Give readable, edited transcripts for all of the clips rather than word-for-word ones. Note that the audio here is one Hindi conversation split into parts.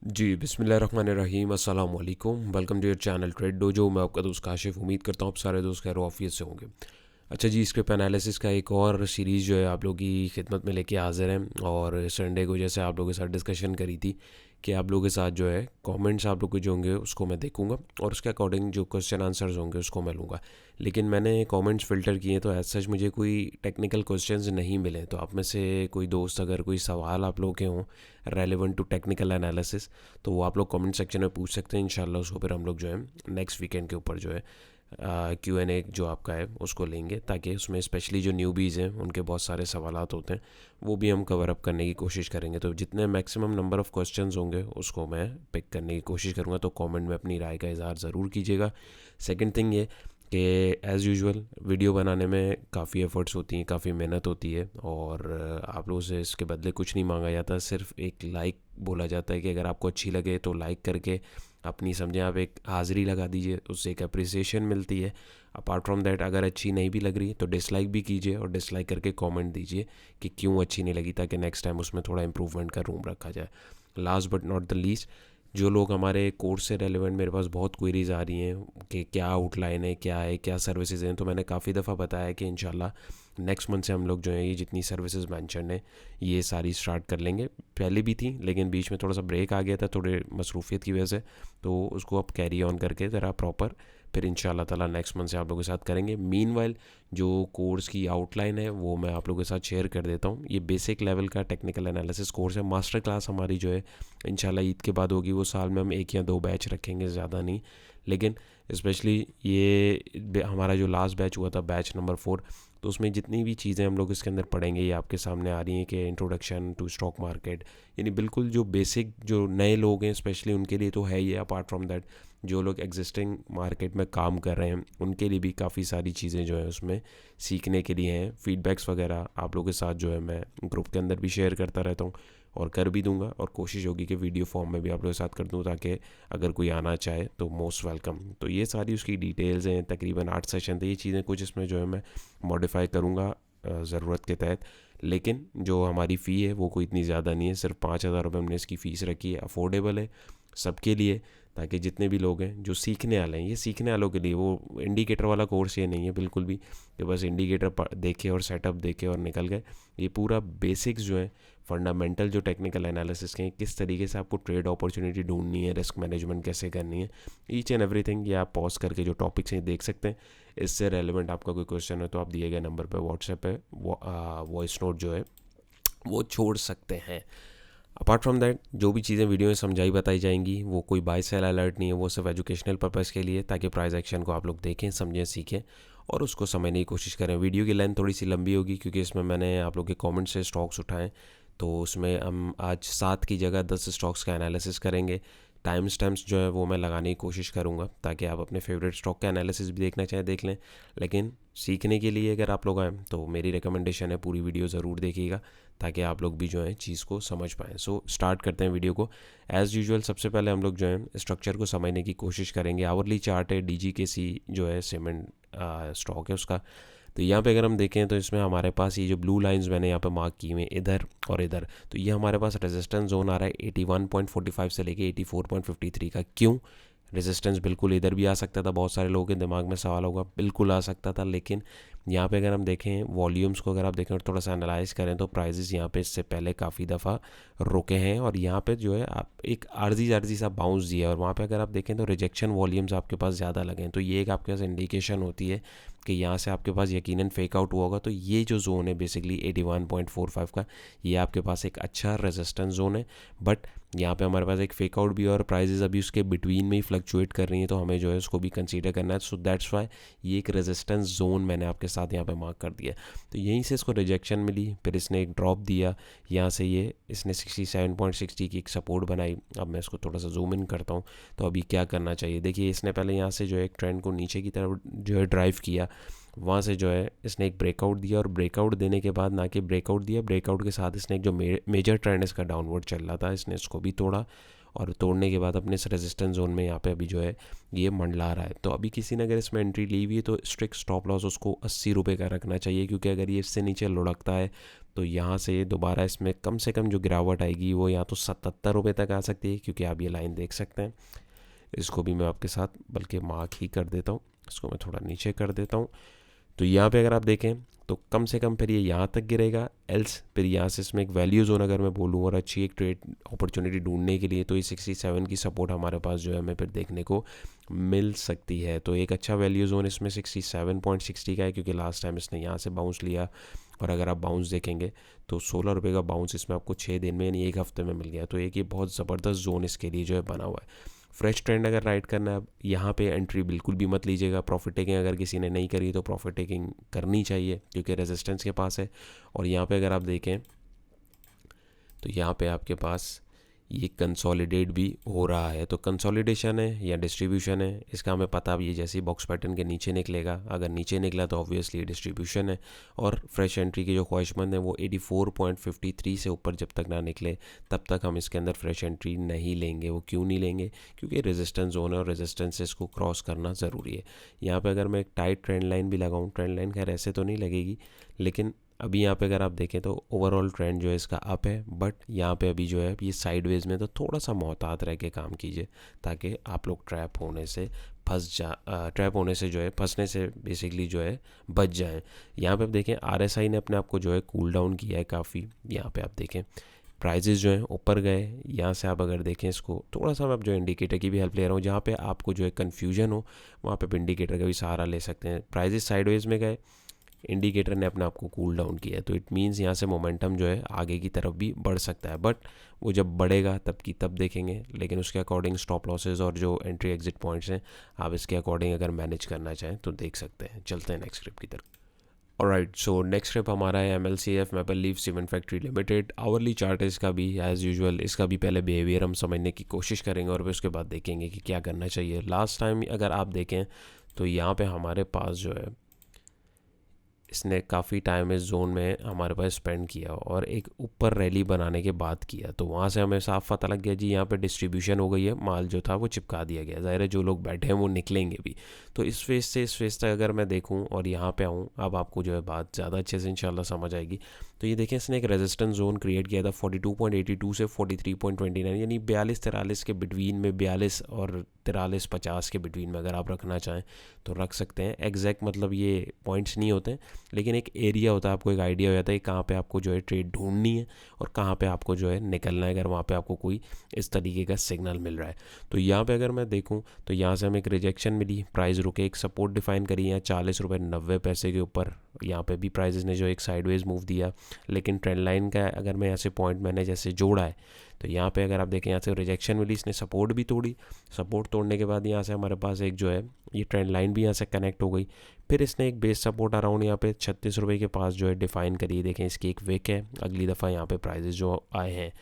जी, बिस्मिल्लाहिर्रहमानिर्रहीम, अस्सलाम वालेकुम। Welcome to your channel Trade Dojo. मैं आपका दोस्त काशिफ़। उम्मीद करता हूँ आप सारे दोस्त खैर ऑफियत से होंगे। अच्छा जी, स्क्रिप्ट एनालिसिस का एक और सीरीज़ जो है आप लोगों की खिदमत में लेके हाज़िर हैं। और संडे को जैसे आप लोगों के साथ डिस्कशन करी थी कि आप लोगों के साथ जो है कमेंट्स आप लोग के जो होंगे उसको मैं देखूंगा और उसके अकॉर्डिंग जो क्वेश्चन आंसर्स होंगे उसको मैं लूँगा। लेकिन मैंने कमेंट्स फ़िल्टर किए तो एज सच मुझे कोई टेक्निकल क्वेश्चंस नहीं मिले। तो आप में से कोई दोस्त अगर कोई सवाल आप लोगों के हों रेलेवेंट टू टेक्निकल एनालिसिस तो वो आप लोग कमेंट सेक्शन में पूछ सकते हैं। इंशाल्लाह उसको फिर हम लोग जो है नेक्स्ट वीकेंड के ऊपर जो है Q&A जो आपका है उसको लेंगे, ताकि उसमें स्पेशली जो न्यूबीज़ हैं उनके बहुत सारे सवालात होते हैं वो भी हम कवर अप करने की कोशिश करेंगे। तो जितने मैक्सिमम नंबर ऑफ़ क्वेश्चंस होंगे उसको मैं पिक करने की कोशिश करूँगा। तो कमेंट में अपनी राय का इज़हार ज़रूर कीजिएगा। सेकंड थिंग ये कि एज़ यूजुअल वीडियो बनाने में काफ़ी एफ़र्ट्स होती हैं, काफ़ी मेहनत होती है और आप लोगों से इसके बदले कुछ नहीं मांगा जाता, सिर्फ एक लाइक बोला जाता है कि अगर आपको अच्छी लगे तो लाइक करके अपनी समझें आप एक हाज़िरी लगा दीजिए, उससे एक अप्रिसिएशन मिलती है। अपार्ट फ्रॉम दैट अगर अच्छी नहीं भी लग रही तो डिसलाइक भी कीजिए और डिसलाइक करके कमेंट दीजिए कि क्यों अच्छी नहीं लगी, ताकि नेक्स्ट टाइम उसमें थोड़ा इम्प्रूवमेंट का रूम रखा जाए। Last but not the least, जो लोग हमारे कोर्स से रेलिवेंट, मेरे पास बहुत क्वेरीज आ रही हैं कि क्या आउटलाइन है, क्या सर्विसेज हैं। तो मैंने काफ़ी दफ़ा बताया कि इंशाल्लाह नेक्स्ट मंथ से हम लोग जो है ये जितनी सर्विसेज मैंशन है ये सारी स्टार्ट कर लेंगे। पहले भी थी लेकिन बीच में थोड़ा सा ब्रेक आ गया था थोड़े मसरूफियत की वजह से, तो उसको अब कैरी ऑन करके ज़रा प्रॉपर फिर इंशाल्लाह ताला नेक्स्ट मंथ से आप लोगों के साथ करेंगे। मीनवाइल जो कोर्स की आउटलाइन है वो मैं आप लोगों के साथ शेयर कर देता हूँ। ये बेसिक लेवल का टेक्निकल एनालिसिस कोर्स है। मास्टर क्लास हमारी जो है इंशाल्लाह ईद के बाद होगी। वो साल में हम एक या दो बैच रखेंगे, ज़्यादा नहीं। लेकिन स्पेशली ये हमारा जो लास्ट बैच हुआ था, बैच नंबर 4, तो उसमें जितनी भी चीज़ें हम लोग इसके अंदर पढ़ेंगे ये आपके सामने आ रही हैं कि इंट्रोडक्शन टू स्टॉक मार्केट, यानी बिल्कुल जो बेसिक जो नए लोग हैं स्पेशली उनके लिए तो है ही। अपार्ट फ्रॉम दैट जो लोग एग्जिस्टिंग मार्केट में काम कर रहे हैं उनके लिए भी काफ़ी सारी चीज़ें जो है उसमें सीखने के लिए हैं। फीडबैक्स वगैरह आप लोगों के साथ जो है मैं ग्रुप के अंदर भी शेयर करता रहता हूँ और कर भी दूंगा, और कोशिश होगी कि वीडियो फॉर्म में भी आप लोगों के साथ कर दूँ, ताकि अगर कोई आना चाहे तो मोस्ट वेलकम। तो ये सारी उसकी डिटेल्स हैं। तकरीबन 8 सेशन थे। ये चीज़ें कुछ इसमें जो है मैं मॉडिफाई करूँगा ज़रूरत के तहत। लेकिन जो हमारी फ़ी है वो कोई इतनी ज़्यादा नहीं है, सिर्फ 5,000 रुपये हमने इसकी फ़ीस रखी है। अफोर्डेबल है सबके लिए, ताकि जितने भी लोग हैं जो सीखने वाले हैं, ये सीखने वालों के लिए, वो इंडिकेटर वाला कोर्स ये नहीं है बिल्कुल भी कि बस इंडिकेटर देखे और सेटअप देखे और निकल गए। ये पूरा बेसिक्स जो है, फंडामेंटल जो टेक्निकल एनालिसिस के हैं, किस तरीके से आपको ट्रेड अपॉर्चुनिटी ढूंढनी है, रिस्क मैनेजमेंट कैसे करनी है, ईच एंड एवरीथिंग ये आप पॉज करके जो टॉपिक्स हैं देख सकते हैं। इससे रेलिवेंट आपका कोई क्वेश्चन है तो आप दिए गए नंबर पर व्हाट्सएप पे वॉइस नोट जो है वो छोड़ सकते हैं। अपार्ट फ्रॉम दैट जो भी चीज़ें वीडियो में समझाई बताई जाएंगी वो कोई बाय सेल अलर्ट नहीं है, वो सिर्फ एजुकेशनल पर्पज़ के लिए, ताकि प्राइस एक्शन को आप लोग देखें, समझें, सीखें और उसको समझने की कोशिश करें। वीडियो की लेंथ थोड़ी सी लंबी होगी क्योंकि इसमें मैंने आप लोग के कमेंट से स्टॉक्स उठाएं। तो उसमें हम आज 7 की जगह 10 स्टॉक्स का एनालिसिस करेंगे। टाइम स्टैम्प्स जो है वो मैं लगाने की कोशिश करूँगा, ताकि आप अपने फेवरेट स्टॉक का एनालिसिस भी देखना चाहें देख लें। लेकिन सीखने के लिए अगर आप लोग आएँ तो मेरी रिकमेंडेशन है पूरी वीडियो ज़रूर देखिएगा, ताकि आप लोग भी जो है चीज़ को समझ पाएँ। सो स्टार्ट करते हैं वीडियो को। एज़ यूजुअल सबसे पहले हम लोग जो है स्ट्रक्चर को समझने की कोशिश करेंगे। आवरली चार्ट है DGKC जो है सीमेंट स्टॉक है उसका। तो यहाँ पे अगर हम देखें तो इसमें हमारे पास ये जो ब्लू लाइंस मैंने यहाँ पे मार्क की हुई हैं इधर और इधर, तो ये हमारे पास रेजिस्टेंस जोन आ रहा है 81.45 से लेके 84.53 का। क्यों रेजिस्टेंस बिल्कुल इधर भी आ सकता था, बहुत सारे लोगों के दिमाग में सवाल होगा, बिल्कुल आ सकता था। लेकिन यहाँ पे अगर हम देखें वॉल्यूम्स को, अगर आप देखें और थोड़ा सा एनालाइज करें तो प्राइजेस यहाँ पे इससे पहले काफ़ी दफ़ा रुके हैं और यहाँ पे जो है आप एक आर्जी सा बाउंस दिया है, और वहाँ पे अगर आप देखें तो रिजेक्शन वॉल्यूम्स आपके पास ज़्यादा लगे हैं। तो ये एक आपके पास इंडिकेशन होती है कि यहाँ से आपके पास यकीनन फेक आउट हुआ होगा। तो ये जो जोन है बेसिकली 81.45 का, ये आपके पास एक अच्छा रेजिस्टेंस जोन है। बट यहाँ पे हमारे पास एक फेक आउट भी है और प्राइजेस अभी उसके बिटवीन में ही फ्लक्चुएट कर रही हैं, तो हमें जो है उसको भी कंसीडर करना है। सो दैट्स वाई ये एक रेजिस्टेंस जोन मैंने आपके साथ यहाँ पे मार्क कर दिया। तो यहीं से इसको रिजेक्शन मिली, फिर इसने एक ड्रॉप दिया, यहाँ से ये इसने 67.60 की एक सपोर्ट बनाई। अब मैं इसको थोड़ा सा जूम इन करता हूँ। तो अभी क्या करना चाहिए, देखिए इसने पहले यहाँ से जो है एक ट्रेंड को नीचे की तरफ जो है ड्राइव किया, वहाँ से जो है इसने एक ब्रेकआउट दिया, और ब्रेकआउट देने के बाद ना कि ब्रेकआउट दिया, ब्रेकआउट के साथ इसने एक जो मेजर ट्रेंड इसका डाउनवर्ड चल रहा था इसने इसको भी तोड़ा, और तोड़ने के बाद अपने इस रेजिस्टेंस जोन में यहाँ पे अभी जो है ये मंडला रहा है। तो अभी किसी ने अगर इसमें एंट्री ली हुई है तो स्ट्रिक्ट स्टॉप लॉस उसको 80 रुपये का रखना चाहिए, क्योंकि अगर ये इससे नीचे लुढ़कता है तो यहाँ से दोबारा इसमें कम से कम जो गिरावट आएगी वो या तो 77 रुपये तक आ सकती है, क्योंकि आप ये लाइन देख सकते हैं। इसको भी मैं आपके साथ बल्कि मार्क ही कर देता हूँ, इसको मैं थोड़ा नीचे कर देता हूँ। तो यहाँ पे अगर आप देखें तो कम से कम फिर ये यहाँ तक गिरेगा, एल्स फिर यहाँ से इसमें एक वैल्यू जोन अगर मैं बोलूँ और अच्छी एक ट्रेड अपॉर्चुनिटी ढूंढने के लिए तो ये 67 की सपोर्ट हमारे पास जो है हमें फिर देखने को मिल सकती है। तो एक अच्छा वैल्यू जोन इसमें 67.60 का है, क्योंकि लास्ट टाइम इसने यहाँ से बाउंस लिया और अगर आप बाउंस देखेंगे तो 16 रुपये का बाउंस इसमें आपको 6 दिन में यानी एक हफ्ते में मिल गया। तो एक ये बहुत ज़बरदस्त जोन इसके लिए जो है बना हुआ है। फ्रेश ट्रेंड अगर राइड करना है, यहाँ पे एंट्री बिल्कुल भी मत लीजिएगा। प्रॉफिट टेकिंग अगर किसी ने नहीं करी तो प्रॉफिट टेकिंग करनी चाहिए, क्योंकि रेजिस्टेंस के पास है। और यहाँ पे अगर आप देखें तो यहाँ पे आपके पास ये कंसोलिडेट भी हो रहा है। तो कंसोलिडेशन है या डिस्ट्रीब्यूशन है इसका हमें पता। अब ये जैसे बॉक्स पैटर्न के नीचे निकलेगा, अगर नीचे निकला तो ऑब्वियसली डिस्ट्रीब्यूशन है। और फ्रेश एंट्री की जो ख्वाहिशमंद है वो 84.53 से ऊपर जब तक ना निकले तब तक हम इसके अंदर फ्रेश एंट्री नहीं लेंगे। वो क्यों नहीं लेंगे? क्योंकि रेजिस्टेंस जोन है और रेजिस्टेंस से इसको क्रॉस करना ज़रूरी है। यहाँ पर अगर मैं एक टाइट ट्रेंड लाइन भी लगाऊँ, ट्रेंड लाइन खैर ऐसे तो नहीं लगेगी, लेकिन अभी यहाँ पे अगर आप देखें तो ओवरऑल ट्रेंड जो है इसका अप है, बट यहाँ पे अभी जो है ये साइडवेज में, तो थोड़ा सा मोहतात रह के काम कीजिए ताकि आप लोग ट्रैप होने से जो है फंसने से बेसिकली जो है बच जाएं। यहाँ पे आप देखें RSI ने अपने आप को जो है कूल डाउन किया है काफ़ी। यहाँ पे आप देखें प्राइजेस जो हैं ऊपर गए। यहाँ से आप अगर देखें इसको थोड़ा सा, मैं अब जो इंडिकेटर की भी हेल्प ले रहा हूँ, जहाँ पे आपको जो है कन्फ्यूजन हो वहाँ पे इंडिकेटर का भी सहारा ले सकते हैं। प्राइजेस साइडवेज में गए, इंडिकेटर ने अपने आप को कूल डाउन किया, तो इट मीन्स यहाँ से मोमेंटम जो है आगे की तरफ भी बढ़ सकता है। बट वो जब बढ़ेगा तब की तब देखेंगे, लेकिन उसके अकॉर्डिंग स्टॉप लॉसेज और जो एंट्री एग्जिट पॉइंट्स हैं आप इसके अकॉर्डिंग अगर मैनेज करना चाहें तो देख सकते हैं। चलते हैं नेक्स्ट स्क्रिप्ट की तरफ। ऑलराइट, सो नेक्स्ट स्क्रिप्ट हमारा है MLCF maple leaf cement factory limited. Hourly chart है इसका भी एज़ यूजुअल। इसका भी पहले बिहेवियर हम समझने की कोशिश करेंगे और फिर उसके बाद देखेंगे कि क्या करना चाहिए। लास्ट टाइम अगर आप देखें तो यहाँ पे हमारे पास जो है इसने काफ़ी टाइम इस जोन में हमारे पास स्पेंड किया और एक ऊपर रैली बनाने के बाद किया, तो वहाँ से हमें साफ पता लग गया जी यहाँ पे डिस्ट्रीब्यूशन हो गई है, माल जो था वो चिपका दिया गया। ज़ाहिर है जो लोग बैठे हैं वो निकलेंगे भी। तो इस फेज से इस फेज तक अगर मैं देखूँ और यहाँ पे आऊँ, अब आपको जो है बात ज़्यादा अच्छे से इंशाल्लाह समझ आएगी। तो ये देखें इसने एक रेजिस्टेंस जोन क्रिएट किया था 42.82 से 43.29, यानी 42-43 के बिटवीन में, 42 और 43-50 के बिटवीन में अगर आप रखना चाहें तो रख सकते हैं। एग्जैक्ट मतलब ये पॉइंट्स नहीं होते, लेकिन एक एरिया होता है, आपको एक आइडिया हो जाता है कहाँ पे आपको जो है ट्रेड ढूंढनी है और कहाँ पे आपको जो है निकलना है, अगर वहाँ पे आपको कोई इस तरीके का सिग्नल मिल रहा है। तो यहाँ पे अगर मैं देखूँ तो यहाँ से हमें एक रिजेक्शन मिली, प्राइस रुके, एक सपोर्ट डिफाइन करी है 40.90 के ऊपर। यहाँ पे भी प्राइजेस ने जो एक साइडवेज मूव दिया, लेकिन ट्रेंड लाइन का अगर मैं ऐसे पॉइंट मैंने जैसे जोड़ा है तो यहाँ पे अगर आप देखें यहाँ से रिजेक्शन मिली, इसने सपोर्ट भी तोड़ी। सपोर्ट तोड़ने के बाद यहाँ से हमारे पास एक जो है ये ट्रेंड लाइन भी यहाँ से कनेक्ट हो गई। फिर इसने एक बेस सपोर्ट अराउंड यहाँ पे 36 रुपये के पास जो है डिफाइन करी। देखें इसकी एक विक है, अगली दफ़ा यहाँ पे प्राइजेस जो आए हैं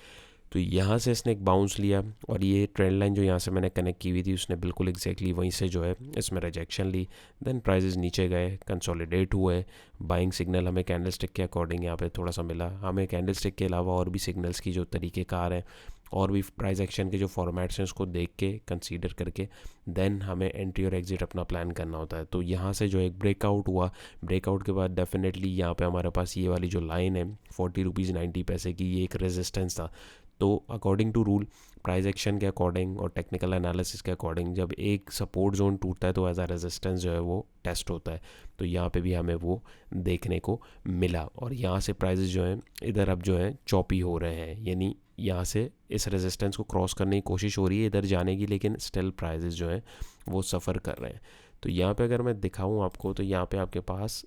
तो यहाँ से इसने एक बाउंस लिया और ये ट्रेंड लाइन जो यहाँ से मैंने कनेक्ट की हुई थी उसने बिल्कुल एग्जैक्टली वहीं से जो है इसमें रिजेक्शन ली। देन प्राइजेस नीचे गए, कंसोलिडेट हुए। बाइंग सिग्नल हमें कैंडलस्टिक के अकॉर्डिंग यहाँ पे थोड़ा सा मिला। हमें कैंडलस्टिक के अलावा और भी सिग्नल्स की जो तरीक़ेकार हैं और भी प्राइस एक्शन के जो फॉर्मेट्स हैं उसको देख के कंसीडर करके देन हमें एंट्री और एग्जिट अपना प्लान करना होता है। तो यहाँ से जो एक ब्रेकआउट हुआ, ब्रेकआउट के बाद डेफिनेटली यहाँ पे हमारे पास ये वाली जो लाइन है 40 रुपीज़ 90 पैसे की, ये एक रेजिस्टेंस था। तो according to rule, price action के अकॉर्डिंग और टेक्निकल एनालिसिस के अकॉर्डिंग जब एक सपोर्ट जोन टूटता है तो एज अ रेजिस्टेंस जो है वो टेस्ट होता है। तो यहाँ पे भी हमें वो देखने को मिला और यहाँ से प्राइजेस जो हैं इधर अब जो है चॉपी हो रहे हैं, यानी यहाँ से इस रेजिस्टेंस को क्रॉस करने की कोशिश हो रही है इधर जाने की, लेकिन स्टिल प्राइजेस जो हैं वो सफ़र कर रहे हैं। तो यहाँ पे अगर मैं दिखाऊँ आपको तो यहाँ पे आपके पास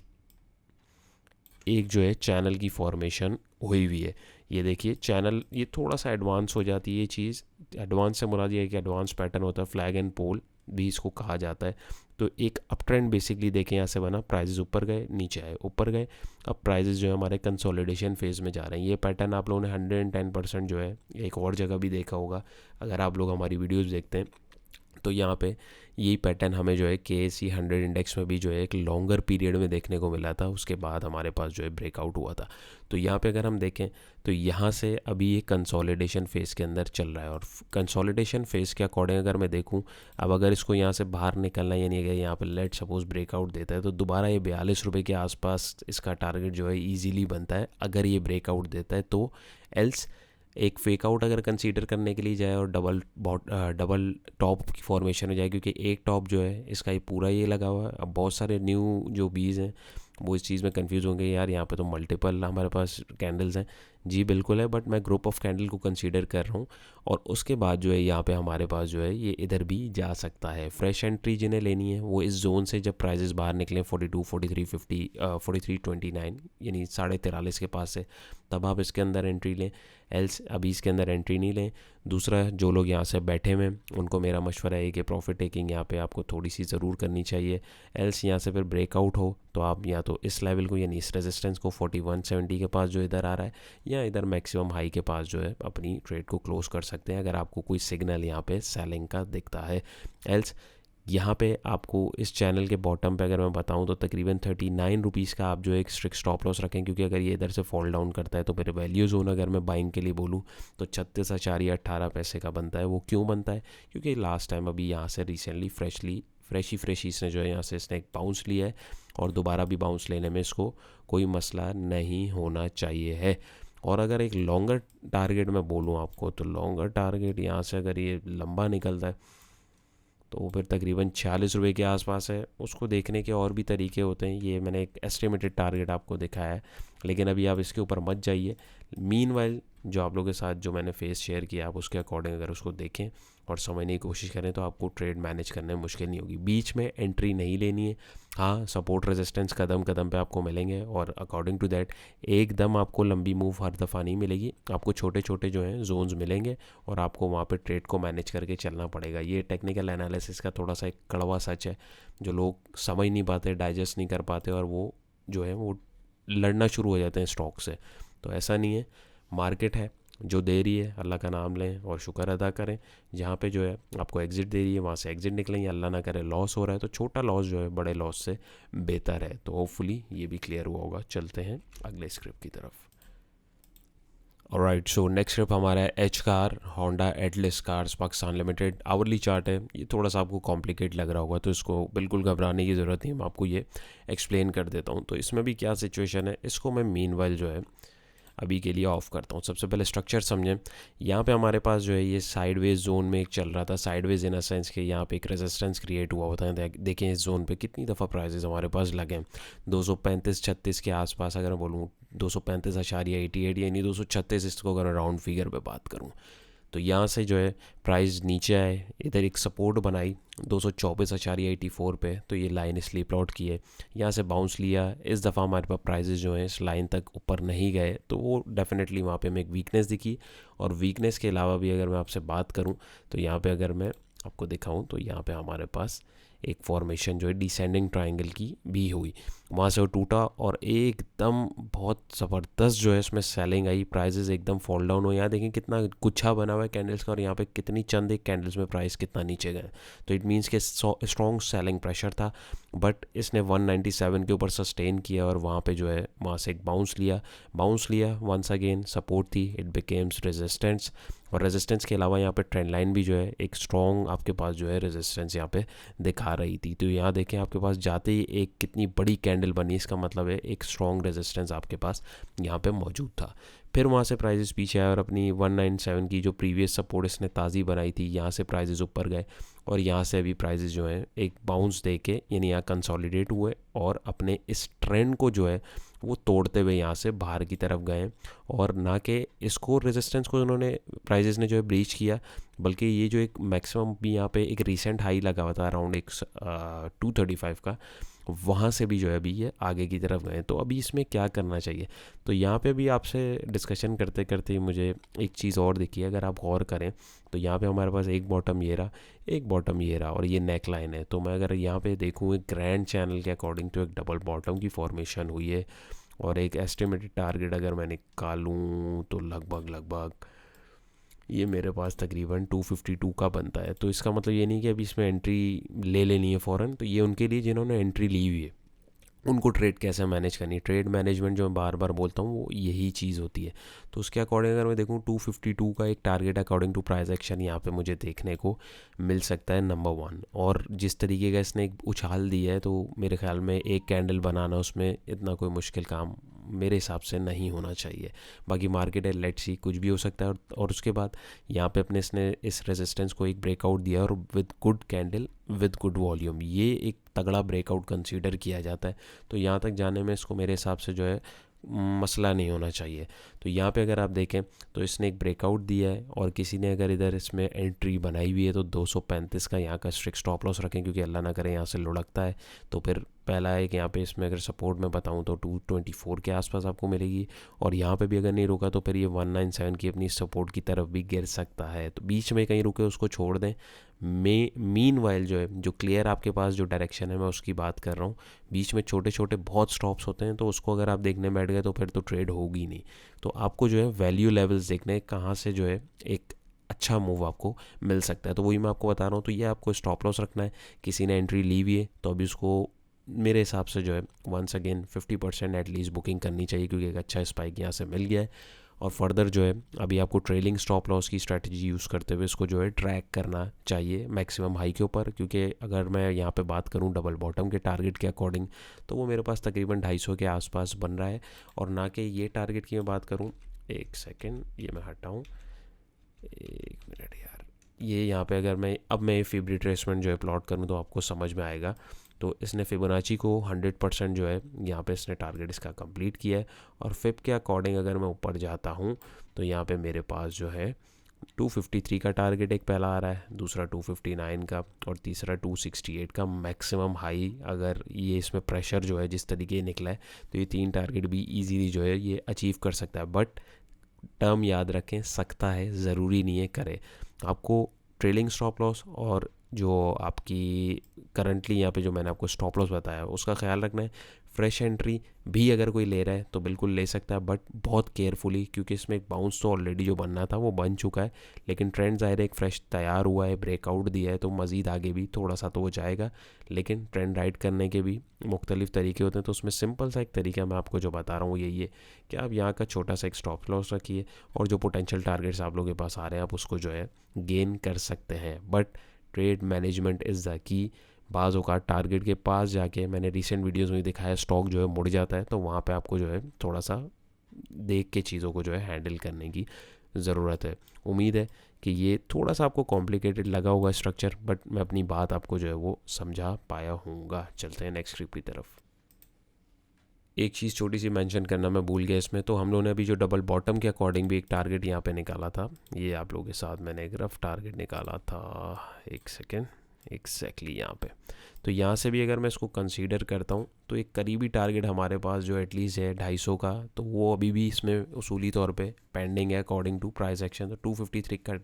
एक जो है चैनल की फॉर्मेशन हुई हुई है। ये देखिए चैनल, ये थोड़ा सा एडवांस हो जाती है ये चीज़। एडवांस से मुराद ये है कि एडवांस पैटर्न होता है, फ्लैग एंड पोल भी इसको कहा जाता है। तो एक अप ट्रेंड बेसिकली देखें यहाँ से बना, प्राइजेस ऊपर गए नीचे आए, ऊपर गए। अब प्राइजेस जो है हमारे कंसोलिडेशन फेज़ में जा रहे हैं। ये पैटर्न आप लोगों ने 110% जो है एक और जगह भी देखा होगा अगर आप लोग हमारी वीडियोज़ देखते हैं। तो यहाँ पे यही पैटर्न हमें जो है KSE 100 इंडेक्स में भी जो है एक लॉन्गर पीरियड में देखने को मिला था, उसके बाद हमारे पास जो है ब्रेकआउट हुआ था। तो यहाँ पे अगर हम देखें तो यहाँ से अभी ये कंसोलिडेशन फेज़ के अंदर चल रहा है, और कंसोलिडेशन फेज़ के अकॉर्डिंग अगर मैं देखूँ, अब अगर इसको यहाँ से बाहर निकलना, यानी अगर यहाँ पे लेट सपोज ब्रेकआउट देता है तो दोबारा ये 42 रुपये के आसपास इसका टारगेट जो है ईजीली बनता है अगर ये ब्रेकआउट देता है तो। एल्स एक फेक आउट अगर कंसीडर करने के लिए जाए और डबल टॉप की फॉर्मेशन हो जाए, क्योंकि एक टॉप जो है इसका ये पूरा ये लगा हुआ है। अब बहुत सारे न्यू जो बीज हैं वो इस चीज़ में कंफ्यूज होंगे, यार यहाँ पे तो मल्टीपल हमारे पास कैंडल्स हैं। जी बिल्कुल है, बट मैं ग्रुप ऑफ कैंडल को कंसीडर कर रहा हूँ। और उसके बाद जो है यहाँ पे हमारे पास जो है ये इधर भी जा सकता है। फ्रेश एंट्री जिन्हें लेनी है वो इस जोन से जब प्राइजेस बाहर निकलें 42, 43.50, 43.29 यानी 43.5 के पास से, तब आप इसके अंदर एंट्री लें। एल्स अभी इसके अंदर एंट्री नहीं लें। दूसरा, जो लोग यहाँ से बैठे हुए हैं उनको मेरा मशवरा है कि प्रॉफिट टेकिंग यहाँ पे आपको थोड़ी सी ज़रूर करनी चाहिए। एल्स यहाँ से फिर ब्रेकआउट हो तो आप या तो इस लेवल को, यानी इस रेजिस्टेंस को 4170 के पास जो इधर आ रहा है, या इधर मैक्सिमम हाई के पास जो है अपनी ट्रेड को क्लोज कर सकते हैं अगर आपको कोई सिग्नल यहाँ पे सेलिंग का दिखता है। एल्स यहाँ पे आपको इस चैनल के बॉटम पे अगर मैं बताऊँ तो तकरीबन 39 रुपीज़ का आप जो एक स्ट्रिक्ट स्टॉप लॉस रखें, क्योंकि अगर ये इधर से फॉल डाउन करता है तो मेरे वैल्यू जोन अगर मैं बाइंग के लिए बोलूँ तो 36.18 का बनता है। वो क्यों बनता है? क्योंकि लास्ट टाइम अभी यहाँ से रिसेंटली फ्रेशी इसने जो है यहाँ से इसने एक बाउंस लिया है, और दोबारा भी बाउंस लेने में इसको कोई मसला नहीं होना चाहिए है। और अगर एक लॉन्गर टारगेट मैं बोलूँ आपको, तो लॉन्गर टारगेट यहाँ से अगर ये लंबा निकलता है तो फिर तकरीबन 46 रुपये के आसपास है। उसको देखने के और भी तरीके होते हैं, ये मैंने एक एस्टिमेटेड टारगेट आपको दिखाया है, लेकिन अभी आप इसके ऊपर मत जाइए। मीनवाइल जो आप लोगों के साथ जो मैंने फेस शेयर किया, आप उसके अकॉर्डिंग अगर उसको देखें और समझने की कोशिश करें तो आपको ट्रेड मैनेज करने में मुश्किल नहीं होगी। बीच में एंट्री नहीं लेनी है। हाँ, सपोर्ट रेजिस्टेंस कदम कदम पे आपको मिलेंगे, और अकॉर्डिंग टू दैट एकदम आपको लंबी मूव हर दफ़ा नहीं मिलेगी। आपको छोटे छोटे जो हैं जोन्स मिलेंगे, और आपको वहाँ पे ट्रेड को मैनेज करके चलना पड़ेगा। ये टेक्निकल एनालिसिस का थोड़ा सा एक कड़वा सच है, जो लोग समझ नहीं पाते, डाइजेस्ट नहीं कर पाते, और वो जो है वो लड़ना शुरू हो जाते हैं स्टॉक से। तो ऐसा नहीं है, मार्केट है जो दे रही है, अल्लाह का नाम लें और शुक्र अदा करें। जहाँ पे जो है आपको एग्ज़िट दे रही है वहाँ से एग्ज़िट निकलेंगे। अल्लाह ना करे लॉस हो रहा है तो छोटा लॉस जो है बड़े लॉस से बेहतर है। तो होपफुली ये भी क्लियर हुआ होगा। चलते हैं अगले स्क्रिप्ट की तरफ। ऑलराइट, सो नेक्स्ट स्क्रिप्ट हमारा है H car Honda Atlas cars Pakistan limited. Hourly chart है, ये थोड़ा सा आपको कॉम्प्लिकेट लग रहा होगा तो इसको बिल्कुल घबराने की ज़रूरत नहीं, मैं आपको ये एक्सप्लेन कर देता हूँ। तो इसमें भी क्या सिचुएशन है, इसको मैं मीनवाइल जो है अभी के लिए ऑफ़ करता हूँ। सबसे पहले स्ट्रक्चर समझें। यहाँ पे हमारे पास जो है ये साइडवेज जोन में एक चल रहा था। साइडवेज इन अ सेंस कि यहाँ पे एक रेजिस्टेंस क्रिएट हुआ होता है। देखें इस जोन पे कितनी दफ़ा प्राइजेस हमारे पास लगे हैं, 235-36 के आसपास अगर मैं बोलूँ, 235.88 यानी 236 इसको अगर राउंड फिगर पे बात करूँ। तो यहाँ से जो है प्राइस नीचे आए, इधर एक सपोर्ट बनाई 224.84 पे, तो ये लाइन स्लीप आउट की है। यहाँ से बाउंस लिया, इस दफ़ा हमारे पास प्राइजेस जो हैं इस लाइन तक ऊपर नहीं गए, तो वो डेफिनेटली वहाँ पे हमें एक वीकनेस दिखी। और वीकनेस के अलावा भी अगर मैं आपसे बात करूँ तो यहाँ पे अगर मैं आपको दिखाऊँ तो यहाँ पे हमारे पास एक फॉर्मेशन जो है डिसेंडिंग ट्रायंगल की भी हुई, वहाँ से वो टूटा और एकदम बहुत ज़बरदस्त जो है इसमें सेलिंग आई, प्राइजेस एकदम फॉल डाउन हो। यहाँ देखें कितना गुच्छा बना हुआ है कैंडल्स का, और यहाँ पे कितनी चंद एक कैंडल्स में प्राइस कितना नीचे गए। तो इट मीन्स कि स्ट्रॉन्ग सेलिंग प्रेशर था, बट इसने 197 के ऊपर सस्टेन किया, और वहाँ पे जो है वहाँ से एक बाउंस लिया वंस अगेन सपोर्ट थी, इट बिकेम्स रेजिस्टेंस। और रेजिस्टेंस के अलावा यहाँ पे ट्रेंड लाइन भी जो है एक स्ट्रॉन्ग आपके पास जो है रेजिस्टेंस यहाँ पे दिखा रही थी। तो यहाँ देखें आपके पास जाते ही एक कितनी बड़ी कैंडल बनी, इसका मतलब है एक स्ट्रॉन्ग रेजिस्टेंस आपके पास यहाँ पे मौजूद था। फिर वहाँ से प्राइजेस पीछे आए और अपनी 197 की जो प्रीवियस सपोर्ट इसने ताज़ी बनाई थी, यहाँ से प्राइजेस ऊपर गए, और यहाँ से अभी प्राइजेस जो हैं एक बाउंस दे के यानी यहाँ कंसोलिडेट हुए, और अपने इस ट्रेंड को जो है वो तोड़ते हुए यहाँ से बाहर की तरफ गए। और ना कि इसको रेजिस्टेंस को उन्होंने प्राइजेस ने जो है ब्रीच किया, बल्कि ये जो एक मैक्सिमम भी यहाँ पे एक रीसेंट हाई लगा हुआ था अराउंड एक 235 का, वहाँ से भी जो है अभी ये आगे की तरफ गए। तो अभी इसमें क्या करना चाहिए, तो यहाँ पे भी आपसे डिस्कशन करते करते मुझे एक चीज़ और दिखी है। अगर आप गौर करें तो यहाँ पे हमारे पास एक बॉटम ये रहा, एक बॉटम ये रहा, और ये नेक लाइन है। तो मैं अगर यहाँ पे देखूँ एक ग्रैंड चैनल के अकॉर्डिंग तो एक डबल बॉटम की फॉर्मेशन हुई है, और एक एस्टिमेटेड टारगेट अगर मैं निकालूँ तो लगभग ये मेरे पास तकरीबन 252 का बनता है। तो इसका मतलब ये नहीं कि अभी इसमें एंट्री ले लेनी है फ़ौरन, तो ये उनके लिए जिन्होंने एंट्री ली हुई है, उनको ट्रेड कैसे मैनेज करनी है। ट्रेड मैनेजमेंट जो मैं बार बार बोलता हूँ वो यही चीज़ होती है। तो उसके अकॉर्डिंग अगर मैं देखूँ 252 का एक target according to price action यहाँ पे मुझे देखने को मिल सकता है, नंबर वन। और जिस तरीके का इसने एक उछाल दिया है, तो मेरे ख्याल में एक कैंडल बनाना उसमें इतना कोई मुश्किल काम मेरे हिसाब से नहीं होना चाहिए। बाकी मार्केट है, लेट्स सी, कुछ भी हो सकता है। और उसके बाद यहाँ पे अपने इसने इस रेजिस्टेंस को एक ब्रेकआउट दिया और with good candle with good volume, ये एक तगड़ा ब्रेकआउट कंसीडर किया जाता है। तो यहाँ तक जाने में इसको मेरे हिसाब से जो है मसला नहीं होना चाहिए। तो यहाँ पे अगर आप देखें तो इसने एक ब्रेकआउट दिया है, और किसी ने अगर इधर इसमें एंट्री बनाई हुई है तो 235 का यहाँ का स्ट्रिक्ट स्टॉप लॉस रखें, क्योंकि अल्लाह ना करे यहाँ से लुढ़कता है तो फिर पहला है कि यहाँ पे इसमें अगर सपोर्ट में बताऊँ तो 224 के आसपास आपको मिलेगी, और यहाँ पे भी अगर नहीं रुका तो फिर ये 197 की अपनी सपोर्ट की तरफ भी गिर सकता है। तो बीच में कहीं रुके उसको छोड़ दें। मीन वाइल जो है, जो क्लियर आपके पास जो डायरेक्शन है मैं उसकी बात कर रहा हूँ, बीच में छोटे छोटे बहुत स्टॉप्स होते हैं, तो उसको अगर आप देखने बैठ गए तो फिर तो ट्रेड होगी नहीं। तो आपको जो है वैल्यू लेवल्स देखने हैं, कहाँ से जो है एक अच्छा मूव आपको मिल सकता है। तो वही मैं आपको बता रहा हूँ। तो ये आपको स्टॉप लॉस रखना है। किसी ने एंट्री ली हुई है तो अभी उसको मेरे हिसाब से जो है वंस अगेन 50% एटलीस्ट बुकिंग करनी चाहिए, क्योंकि एक अच्छा स्पाइक यहाँ से मिल गया है। और फर्दर जो है अभी आपको ट्रेलिंग स्टॉप लॉस की स्ट्रैटेजी यूज़ करते हुए इसको जो है ट्रैक करना चाहिए मैक्सिमम हाई के ऊपर, क्योंकि अगर मैं यहाँ पे बात करूँ डबल बॉटम के टारगेट के अकॉर्डिंग, तो वो मेरे पास तकरीबन 250 के आसपास बन रहा है। और ना कि ये टारगेट की मैं बात करूँ, एक सेकेंड ये मैं हटाऊँ, एक मिनट यार, ये यहाँ पे अगर मैं ये फिब रिट्रेसमेंट जो है प्लॉट करूँ तो आपको समझ में आएगा। तो इसने फिबोनाची को 100% जो है यहाँ पे इसने टारगेट इसका कंप्लीट किया है। और फिब के अकॉर्डिंग अगर मैं ऊपर जाता हूँ तो यहाँ पे मेरे पास जो है 253 का टारगेट एक पहला आ रहा है, दूसरा 259 का, और तीसरा 268 का मैक्सिमम हाई। अगर ये इसमें प्रेशर जो है जिस तरीके निकला है तो ये 3 टारगेट भी इजीली जो है ये अचीव कर सकता है। बट टर्म याद रखें, सकता है, ज़रूरी नहीं है करे। आपको ट्रेलिंग स्टॉप लॉस और जो आपकी करंटली यहाँ पे जो मैंने आपको स्टॉप लॉस बताया उसका ख्याल रखना है। फ्रेश एंट्री भी अगर कोई ले रहा है तो बिल्कुल ले सकता है, बट बहुत केयरफुली, क्योंकि इसमें एक बाउंस तो ऑलरेडी जो बनना था वो बन चुका है। लेकिन ट्रेंड ज़ाहिर है एक फ्रेश तैयार हुआ है, ब्रेकआउट दिया है, तो मज़ीद आगे भी थोड़ा सा तो वो जाएगा। लेकिन ट्रेंड राइट करने के भी मुख्तलिफ तरीके होते हैं, तो उसमें सिंपल सा एक तरीका मैं आपको जो बता रहा हूँ यही है कि आप यहाँ का छोटा सा एक स्टॉप लॉस रखिए, और जो पोटेंशियल टारगेट्स आप लोगों के पास आ रहे हैं आप उसको जो है गेन कर सकते हैं। But trade management is the key. बाज़ औक़ात टारगेट के पास जाके, मैंने रिसेंट वीडियोस में दिखाया, स्टॉक जो है मुड़ जाता है, तो वहाँ पे आपको जो है थोड़ा सा देख के चीज़ों को जो है हैंडल करने की ज़रूरत है। उम्मीद है कि ये थोड़ा सा आपको कॉम्प्लिकेटेड लगा होगा स्ट्रक्चर, बट मैं अपनी बात आपको जो है वो समझा पाया हूँगा। चलते हैं नेक्स्ट क्लिप की तरफ। एक चीज़ छोटी सी मेंशन करना मैं भूल गया इसमें, तो हम लोगों ने अभी जो डबल बॉटम के अकॉर्डिंग भी एक टारगेट यहाँ पे निकाला था, ये आप लोगों के साथ मैंने एक रफ टारगेट निकाला था, एक सेकेंड, एग्जैक्टली यहाँ पे। तो यहाँ से भी अगर मैं इसको कंसीडर करता हूँ तो एक करीबी टारगेट हमारे पास जो एटलीस्ट है 250 का, तो वो अभी भी इसमें उसूली तौर पे पेंडिंग है अकॉर्डिंग टू प्राइस एक्शन। तो 253 का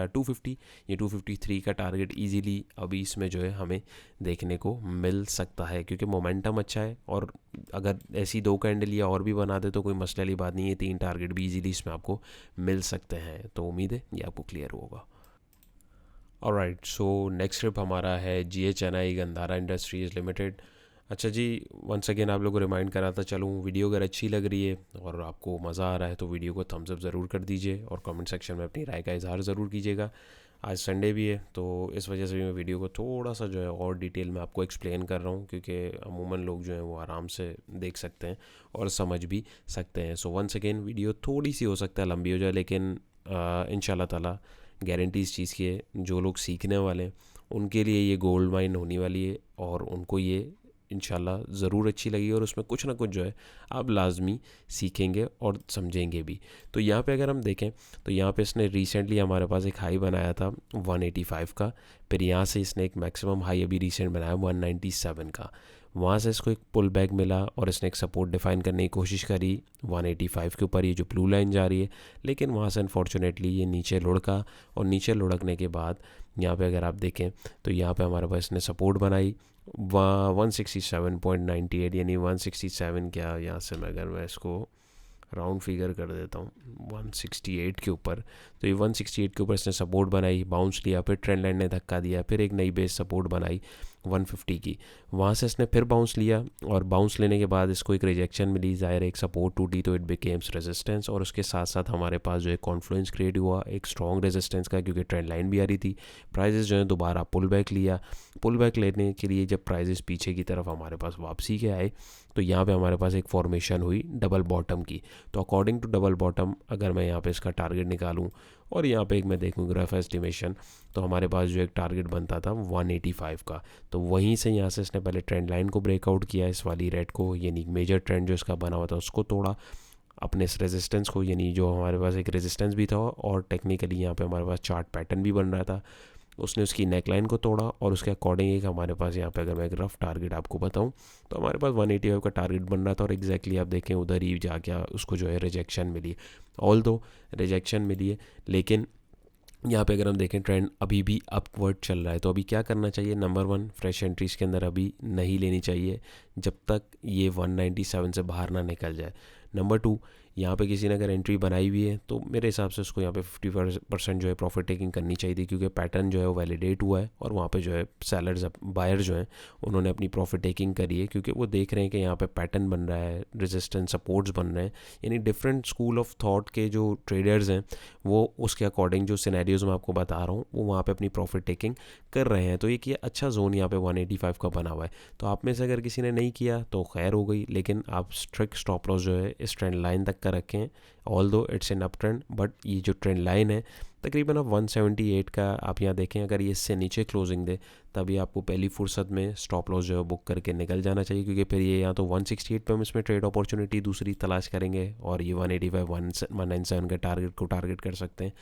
250 ये 253 का टारगेट इजीली अभी इसमें जो है हमें देखने को मिल सकता है, क्योंकि मोमेंटम अच्छा है। और अगर ऐसी 2 कैंडल या और भी बना दे तो कोई मसले वाली बात नहीं है, 3 टारगेट भी इजीली इसमें आपको मिल सकते हैं। तो उम्मीद है ये आपको क्लियर होगा। ऑलराइट, सो नेक्स्ट ट्रिप हमारा है GHNI गंधारा इंडस्ट्रीज़ लिमिटेड। अच्छा जी, वंस अगेन आप लोगों को रिमाइंड करा था चलूँ, वीडियो अगर अच्छी लग रही है और आपको मज़ा आ रहा है तो वीडियो को थम्स अप ज़रूर कर दीजिए, और कमेंट सेक्शन में अपनी राय का इजहार ज़रूर कीजिएगा। आज संडे भी है तो इस वजह से भी मैं वीडियो को थोड़ा सा जो है और डिटेल में आपको एक्सप्लेन कर रहा हूँ, क्योंकि अमूमन लोग जो हैं वो आराम से देख सकते हैं और समझ भी सकते हैं। सो वंस अगेन वीडियो थोड़ी सी हो सकता है लंबी हो जाए, लेकिन इंशाल्लाह ताला गारंटी इस चीज़ की है, जो लोग सीखने वाले हैं उनके लिए ये गोल्ड माइन होने वाली है, और उनको ये इंशाल्लाह ज़रूर अच्छी लगी, और उसमें कुछ ना कुछ जो है आप लाजमी सीखेंगे और समझेंगे भी। तो यहाँ पे अगर हम देखें तो यहाँ पे इसने रिसेंटली हमारे पास एक हाई बनाया था 185 का, फिर यहाँ से इसने एक मैक्सिमम हाई अभी रिसेंट बनाया 197 का, वहाँ से इसको एक पुल बैक मिला और इसने एक सपोर्ट डिफाइन करने की कोशिश करी 185 के ऊपर, ये जो ब्लू लाइन जा रही है, लेकिन वहाँ से अनफॉर्चुनेटली ये नीचे लुढ़का, और नीचे लुढ़कने के बाद यहाँ पे अगर आप देखें तो यहाँ पे हमारे पास इसने सपोर्ट बनाई 167.98, यानी 167 क्या, यहाँ से मैं अगर मैं इसको राउंड फिगर कर देता हूँ 168 के ऊपर। तो ये 168 के ऊपर इसने सपोर्ट बनाई, बाउंस लिया, फिर ट्रेंड लाइन ने धक्का दिया, फिर एक नई बेस सपोर्ट बनाई 150 की, वहाँ से इसने फिर बाउंस लिया और बाउंस लेने के बाद इसको एक रिजेक्शन मिली, ज़ाहिर एक सपोर्ट टूटी तो इट बिकेम्स रेजिस्टेंस, और उसके साथ साथ हमारे पास जो है कॉन्फ्लुएंस क्रिएट हुआ एक स्ट्रॉन्ग रेजिस्टेंस का, क्योंकि ट्रेंड लाइन भी आ रही थी। प्राइजेस जो है दोबारा पुल बैक लिया, पुल बैक लेने के लिए जब प्राइजेस पीछे की तरफ हमारे पास वापसी के आए तो यहाँ पे हमारे पास एक फॉर्मेशन हुई डबल बॉटम की। तो अकॉर्डिंग टू डबल बॉटम अगर मैं यहाँ पे इसका टारगेट निकालूँ और यहाँ पे एक मैं देखूँ ग्राफ एस्टिमेशन, तो हमारे पास जो एक टारगेट बनता था 185 का। तो वहीं से यहाँ से इसने पहले ट्रेंड लाइन को ब्रेकआउट किया, इस वाली रेड को, यानी मेजर ट्रेंड जो इसका बना हुआ था उसको तोड़ा, अपने इस रेजिस्टेंस को, यानी जो हमारे पास एक रेजिस्टेंस भी था और टेक्निकली यहाँ पे हमारे पास चार्ट पैटर्न भी बन रहा था, उसने उसकी नेकलाइन को तोड़ा और उसके अकॉर्डिंग एक हमारे पास यहाँ पे अगर मैं एक रफ टारगेट आपको बताऊँ तो हमारे पास 185 का टारगेट बन रहा था और एग्जैक्टली आप देखें उधर ही जाके उसको जो है रिजेक्शन मिली। ऑल दो रिजेक्शन मिली है, लेकिन यहाँ पे अगर हम देखें ट्रेंड अभी भी अपवर्ड चल रहा है। तो अभी क्या करना चाहिए, नंबर 1 फ्रेश एंट्रीज के अंदर अभी नहीं लेनी चाहिए जब तक ये 197 से बाहर ना निकल जाए। नंबर 2, यहाँ पे किसी ने अगर एंट्री बनाई हुई है तो मेरे हिसाब से उसको यहाँ पे 50% जो है प्रॉफिट टेकिंग करनी चाहिए थी, क्योंकि पैटर्न जो है वो वैलिडेट हुआ है और वहाँ पे जो है सेलर्स बायर जो हैं उन्होंने अपनी प्रॉफिट टेकिंग करी है, क्योंकि वो देख रहे हैं कि यहाँ पे पैटर्न बन रहा है, रेजिस्टेंस सपोर्ट्स बन रहे हैं, यानी डिफरेंट स्कूल ऑफ थॉट के जो ट्रेडर्स हैं वो उसके अकॉर्डिंग जो सिनेरियोज मैं आपको बता रहा हूँ वो वहाँ पे अपनी प्रॉफिट टेकिंग कर रहे हैं। तो एक ये अच्छा जोन यहाँ पे 185 का बना हुआ है। तो आप में से अगर किसी ने नहीं किया तो खैर हो गई, लेकिन आप स्ट्रिक्ट स्टॉप लॉस जो है इस ट्रेंड लाइन तक का रखें। ऑल दो it's an up trend, but ये जो ट्रेंड लाइन है तकरीबन आप 178 का आप यहाँ देखें, अगर ये इससे नीचे क्लोजिंग दे तभी आपको पहली फुर्सत में स्टॉप लॉस जो है बुक करके निकल जाना चाहिए, क्योंकि फिर ये या तो 168 पे हम इसमें ट्रेड अपॉर्चुनिटी दूसरी तलाश करेंगे और ये 185 197 के टारगेट को टारगेट कर सकते हैं,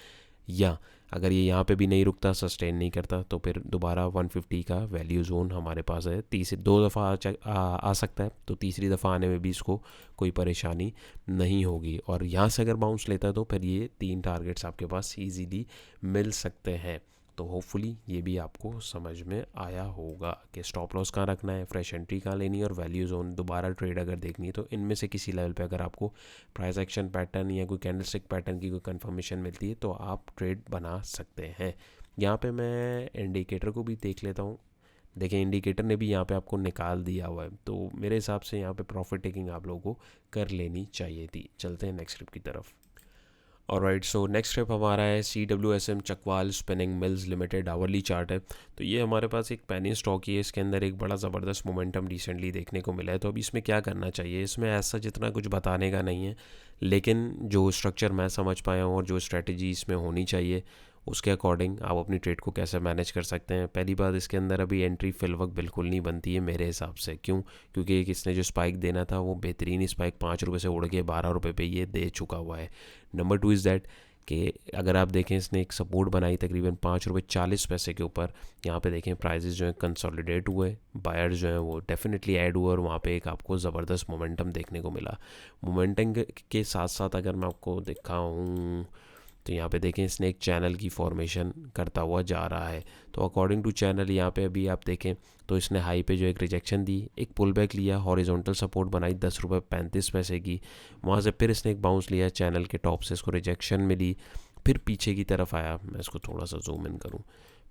या अगर ये यहाँ पे भी नहीं रुकता, सस्टेन नहीं करता, तो फिर दोबारा 150 का वैल्यू जोन हमारे पास है। तीसरी 2 दफ़ा आ सकता है, तो तीसरी दफ़ा आने में भी इसको कोई परेशानी नहीं होगी। और यहाँ से अगर बाउंस लेता है तो फिर ये 3 टारगेट्स आपके पास ईजीली मिल सकते हैं। तो होपफुली ये भी आपको समझ में आया होगा कि स्टॉप लॉस कहाँ रखना है, फ्रेश एंट्री कहाँ लेनी है और वैल्यू जोन दोबारा ट्रेड अगर देखनी है तो इनमें से किसी लेवल पे अगर आपको प्राइस एक्शन पैटर्न या कोई कैंडलस्टिक पैटर्न की कोई कंफर्मेशन मिलती है तो आप ट्रेड बना सकते हैं। यहाँ पे मैं इंडिकेटर को भी देख लेता हूँ। देखें इंडिकेटर ने भी यहाँ पे आपको निकाल दिया हुआ है, तो मेरे हिसाब से यहाँ पे प्रॉफिट टेकिंग आप लोगों को कर लेनी चाहिए थी। चलते हैं नेक्स्ट स्टेप की तरफ। ऑलराइट, सो नेक्स्ट स्टेप हमारा है CWSM Chakwal spinning mills limited hourly chart है। तो ये हमारे पास एक पेनी स्टॉक ही है, इसके अंदर एक बड़ा ज़बरदस्त मोमेंटम रिसेंटली देखने को मिला है। तो अभी इसमें क्या करना चाहिए, इसमें ऐसा जितना कुछ बताने का नहीं है, लेकिन जो स्ट्रक्चर मैं समझ पाया हूँ और जो स्ट्रेटजी इसमें होनी चाहिए उसके अकॉर्डिंग आप अपनी ट्रेड को कैसे मैनेज कर सकते हैं। पहली बात, इसके अंदर अभी एंट्री फिल वक्त बिल्कुल नहीं बनती है मेरे हिसाब से। क्यों? क्योंकि एक इसने जो स्पाइक देना था वो बेहतरीन स्पाइक 5 रुपये से उड़ के 12 रुपये पे ये दे चुका हुआ है। नंबर 2 इज़ दैट कि अगर आप देखें इसने एक सपोर्ट बनाई तकरीबन 5 रुपये 40 पैसे के ऊपर। यहाँ पे देखें प्राइजेस जो हैं कंसोलिडेट हुए, बायर्स जो हैं वो डेफिनेटली ऐड हुए और वहाँ पे एक आपको ज़बरदस्त मोमेंटम देखने को मिला। मोमेंटम के साथ साथ अगर मैं आपको दिखाऊँ तो यहाँ पे देखें इसने एक चैनल की फॉर्मेशन करता हुआ जा रहा है। तो अकॉर्डिंग टू चैनल यहाँ पे अभी आप देखें तो इसने हाई पे जो एक रिजेक्शन दी, एक पुल बैक लिया, हॉरिजॉन्टल सपोर्ट बनाई 10 रुपये 35 पैसे की, वहाँ से फिर इसने एक बाउंस लिया चैनल के टॉप से, इसको रिजेक्शन मिली, फिर पीछे की तरफ आया, मैं इसको थोड़ा सा जूम इन करूँ,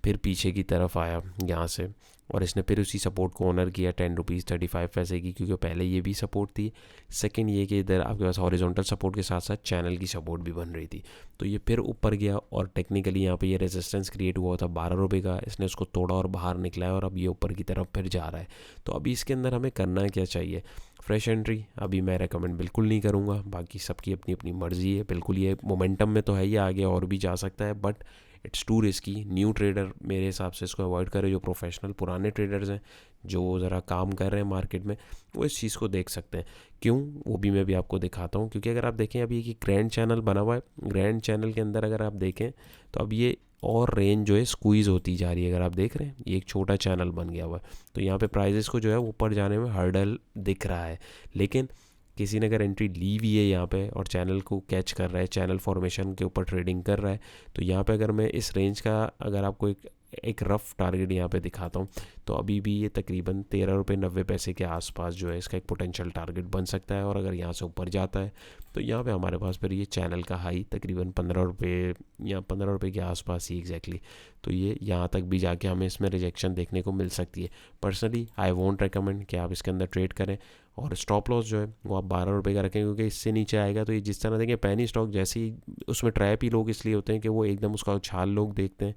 फिर पीछे की तरफ आया यहाँ से और इसने फिर उसी सपोर्ट को ऑनर किया 10 रुपीज़ 35 पैसे की, क्योंकि पहले ये भी सपोर्ट थी। सेकंड ये कि इधर आपके पास हॉरिजॉन्टल सपोर्ट के साथ साथ चैनल की सपोर्ट भी बन रही थी। तो ये फिर ऊपर गया और टेक्निकली यहाँ पे ये रेजिस्टेंस क्रिएट हुआ था 12 रुपये का, इसने उसको तोड़ा और बाहर निकला है और अब ये ऊपर की तरफ फिर जा रहा है। तो अभी इसके अंदर हमें करना क्या चाहिए, फ्रेश एंट्री अभी मैं रेकमेंड बिल्कुल नहीं करूँगा, बाकी सबकी अपनी अपनी मर्ज़ी है। बिल्कुल ये मोमेंटम में तो है, ये आगे और भी जा सकता है, but it's to risky. New trader मेरे हिसाब से इसको अवॉइड करे, जो प्रोफेशनल पुराने ट्रेडर्स हैं जो ज़रा काम कर रहे हैं मार्केट में वो इस चीज़ को देख सकते हैं। क्यों, वो भी मैं भी आपको दिखाता हूँ। क्योंकि अगर आप देखें अभी एक ग्रैंड चैनल बना हुआ है, ग्रैंड चैनल के अंदर अगर आप देखें तो अब ये और रेंज जो है स्क्वीज़ होती जा रही है। अगर आप देख रहे हैं ये एक छोटा चैनल बन गया हुआ है, तो यहाँ पे प्राइजेस को जो है ऊपर जाने में हर्डल दिख रहा है। लेकिन किसी ने अगर एंट्री ली हुई है यहाँ पे और चैनल को कैच कर रहा है, चैनल फॉर्मेशन के ऊपर ट्रेडिंग कर रहा है, तो यहाँ पे अगर मैं इस रेंज का अगर आपको एक एक रफ़ टारगेट यहाँ पे दिखाता हूँ, तो अभी भी ये तकरीबन 13 रुपये 90 पैसे के आसपास जो है इसका एक पोटेंशियल टारगेट बन सकता है। और अगर यहाँ से ऊपर जाता है तो यहाँ पे हमारे पास फिर ये चैनल का हाई तकरीबन 15 रुपये या 15 रुपये के आसपास ही एग्जैक्टली, तो ये यहाँ तक भी जाके हमें इसमें रिजेक्शन देखने को मिल सकती है। पर्सनली आई वोंट रेकमेंड कि आप इसके अंदर ट्रेड करें, और स्टॉप लॉस जो है वो आप 12 रुपये का रखें, क्योंकि इससे नीचे आएगा तो ये जिस तरह देखें पेनी स्टॉक जैसे ही उसमें ट्रैप ही लोग इसलिए होते हैं कि वो एकदम उसका उछाल लोग देखते हैं,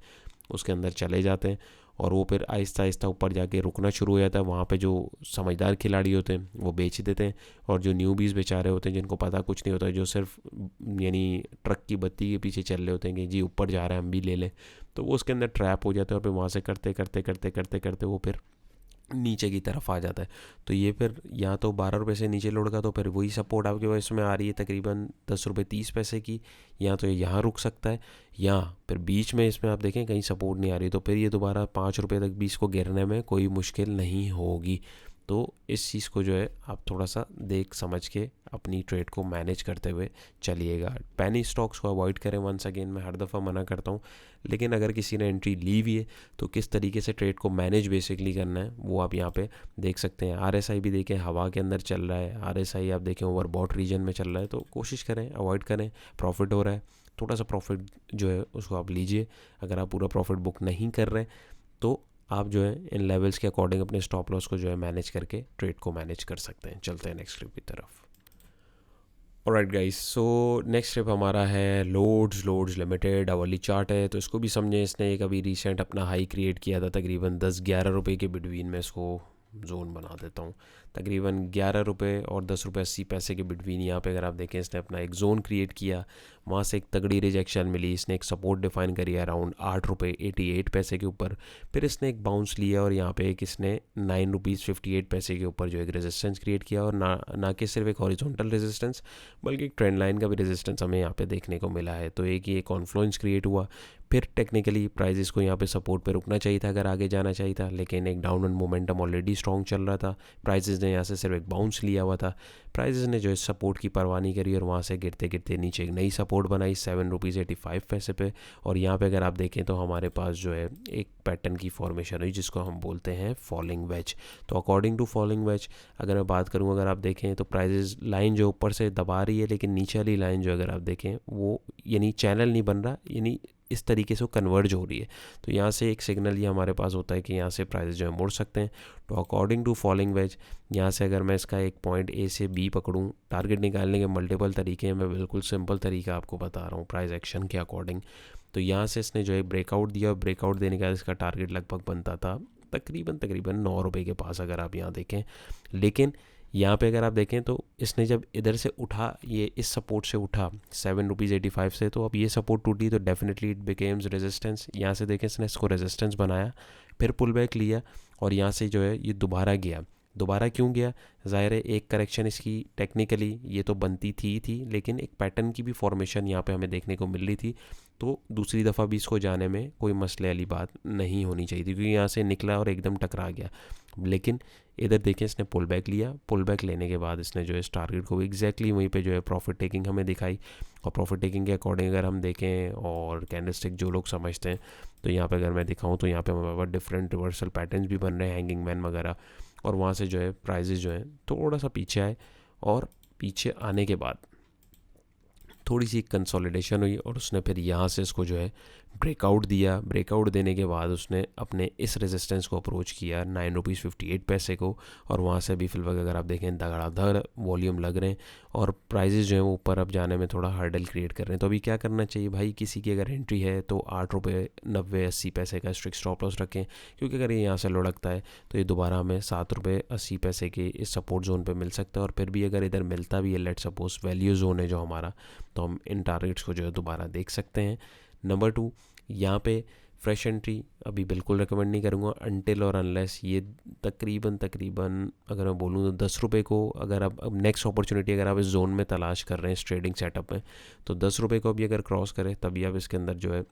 उसके अंदर चले जाते हैं और वो फिर आहिस्ता आहिस्ता ऊपर जाके रुकना शुरू हो जाता है। वहाँ पे जो समझदार खिलाड़ी होते हैं वो बेच देते हैं, और जो न्यूबीज़ बेचारे होते हैं जिनको पता कुछ नहीं होता, जो सिर्फ यानी ट्रक की बत्ती के पीछे चल रहे होते हैं कि जी ऊपर जा रहा है हम भी ले लें, तो वो उसके अंदर ट्रैप हो जाते हैं और फिर वहाँ से करते करते करते करते करते वो फिर नीचे की तरफ आ जाता है। तो ये फिर या तो 12 रुपये से नीचे लुढ़का तो फिर वही सपोर्ट आपके पास इसमें आ रही है तकरीबन 10 रुपये 30 पैसे की, या तो ये यहाँ रुक सकता है, या फिर बीच में इसमें आप देखें कहीं सपोर्ट नहीं आ रही तो फिर ये दोबारा 5 रुपये तक भी इसको गिरने में कोई मुश्किल नहीं होगी। तो इस चीज़ को जो है आप थोड़ा सा देख समझ के अपनी ट्रेड को मैनेज करते हुए चलिएगा। पैनी स्टॉक्स को अवॉइड करें, वंस अगेन मैं हर दफ़ा मना करता हूँ, लेकिन अगर किसी ने एंट्री ली हुई है तो किस तरीके से ट्रेड को मैनेज बेसिकली करना है वो आप यहाँ पे देख सकते हैं। RSI भी देखें हवा के अंदर चल रहा है, RSI आप देखें ओवरबॉट रीजन में चल रहा है, तो कोशिश करें अवॉइड करें। प्रॉफिट हो रहा है, थोड़ा सा प्रॉफिट जो है उसको आप लीजिए। अगर आप पूरा प्रॉफिट बुक नहीं कर रहे तो आप जो है इन लेवल्स के अकॉर्डिंग अपने स्टॉप लॉस को जो है मैनेज करके ट्रेड को मैनेज कर सकते हैं। चलते हैं नेक्स्ट क्लिप की तरफ। Alright guys, so next step हमारा है लोड्स लिमिटेड। अवली चार्ट है तो इसको भी समझें। इसने एक अभी रिसेंट अपना हाई क्रिएट किया था तकरीबन 10-11 रुपये के बिटवीन में, इसको जोन बना देता हूँ, तकरीबन 11 रुपये और 10 रुपये 80 पैसे के बिटवीन। यहाँ पे अगर आप देखें इसने अपना एक जोन क्रिएट किया, वहाँ से एक तगड़ी रिजेक्शन मिली, इसने एक सपोर्ट डिफाइन करी अराउंड 8 रुपये 88 पैसे के ऊपर, फिर इसने एक बाउंस लिया और यहाँ पे एक इसने 9 रुपीज़ 58 पैसे के ऊपर जो एक रेजिस्टेंस क्रिएट किया, और ना कि सिर्फ एक हॉरिजॉन्टल रेजिस्टेंस बल्कि एक ट्रेंड लाइन का भी रेजिस्टेंस हमें यहाँ पे देखने को मिला है। तो एक ये कॉन्फ्लुएंस क्रिएट हुआ, फिर टेक्निकली प्राइजेस को यहाँ पे सपोर्ट पे रुकना चाहिए था अगर आगे जाना चाहिए था, लेकिन एक डाउनवर्ड मोमेंटम ऑलरेडी स्ट्रॉन्ग चल रहा था। प्राइजेस ने यहाँ से सिर्फ एक बाउंस लिया हुआ था, प्राइजेस ने जो है सपोर्ट की परवाह नहीं करी और वहाँ से गिरते गिरते नीचे एक नई सपोर्ट बनाई 7 रुपीज़ 85 पैसे पे। और यहाँ पे अगर आप देखें तो हमारे पास जो है एक पैटर्न की फॉर्मेशन हुई जिसको हम बोलते हैं फॉलिंग वेज। तो अकॉर्डिंग टू फॉलिंग वेज अगर मैं बात करूँ, अगर आप देखें तो प्राइजेस लाइन जो ऊपर से दबा रही है, लेकिन नीचे वाली लाइन जो अगर आप देखें वो यानी चैनल नहीं बन रहा, यानी इस तरीके से वो कन्वर्ज हो रही है। तो यहाँ से एक सिग्नल ये हमारे पास होता है कि यहाँ से प्राइस जो है मुड़ सकते हैं। तो अकॉर्डिंग टू फॉलिंग वेज यहाँ से अगर मैं इसका एक पॉइंट A से B पकड़ूँ, टारगेट निकालने के मल्टीपल तरीके हैं, मैं बिल्कुल सिंपल तरीका आपको बता रहा हूँ प्राइस एक्शन के अकॉर्डिंग। तो यहाँ से इसने जो है ब्रेकआउट दिया, और ब्रेकआउट देने के बाद इसका टारगेट लगभग बनता था तकरीबन 9 रुपये के पास अगर आप यहाँ देखें। लेकिन यहाँ पे अगर आप देखें तो इसने जब इधर से उठा, ये इस सपोर्ट से उठा 7 रुपीज़ 85 से, तो अब ये सपोर्ट टूटी तो डेफिनेटली इट बिकेम्स रेजिस्टेंस। यहाँ से देखें इसने इसको रेजिस्टेंस बनाया, फिर पुल बैक लिया और यहाँ से जो है ये दोबारा गया। दोबारा क्यों गया? ज़ाहिर है एक करेक्शन इसकी टेक्निकली ये तो बनती थी, लेकिन एक पैटर्न की भी फॉर्मेशन यहाँ पे हमें देखने को मिल रही थी, तो दूसरी दफ़ा भी इसको जाने में कोई मसले वाली बात नहीं होनी चाहिए थी, क्योंकि यहाँ से निकला और एकदम टकरा गया। लेकिन इधर देखें इसने पुल बैक लिया, पुल बैक लेने के बाद इसने जो है इस टारगेट को एग्जैक्टली वहीं पे जो है प्रॉफिट टेकिंग हमें दिखाई। और प्रॉफिट टेकिंग के अकॉर्डिंग अगर हम देखें और कैंडलस्टिक जो लोग समझते हैं, तो यहाँ पे अगर मैं दिखाऊँ तो यहाँ पे हमारे पास डिफरेंट रिवर्सल पैटर्न्स भी बन रहे हैं, हैंगिंग मैन वगैरह, और वहाँ से जो है प्राइजेज जो है थोड़ा सा पीछे आए, और पीछे आने के बाद थोड़ी सी कंसोलिडेशन हुई और उसने फिर यहाँ से इसको जो है ब्रेकआउट दिया। ब्रेकआउट देने के बाद उसने अपने इस रेजिस्टेंस को अप्रोच किया 9 रुपीज़ 58 पैसे को, और वहाँ से भी फिलहाल अगर आप देखें धड़ाधड़ वॉल्यूम लग रहे हैं और प्राइजेस जो हैं वो ऊपर अब जाने में थोड़ा हर्डल क्रिएट कर रहे हैं। तो अभी क्या करना चाहिए भाई, किसी की अगर एंट्री है तो 8 रुपये 90-80 पैसे का स्ट्रिक्ट स्टॉप लॉस रखें, क्योंकि अगर ये यहाँ से लुढ़कता है तो ये दोबारा हमें 7 रुपये 80 पैसे के इस सपोर्ट जोन पे मिल सकता है। और फिर भी अगर इधर मिलता भी है, लेट सपोज वैल्यू जोन है जो हमारा, तो हम इन टारगेट्स को जो है दोबारा देख सकते हैं। नंबर 2, यहाँ पे फ्रेश एंट्री अभी बिल्कुल रिकमेंड नहीं करूँगा अनटिल और अनलेस ये तकरीबन अगर मैं बोलूँ तो 10 रुपये को अगर आप अब नेक्स्ट अपॉर्चुनिटी अगर आप इस जोन में तलाश कर रहे हैं इस ट्रेडिंग सेटअप में, तो 10 रुपये को भी अगर क्रॉस करें तभी आप इसके अंदर जो है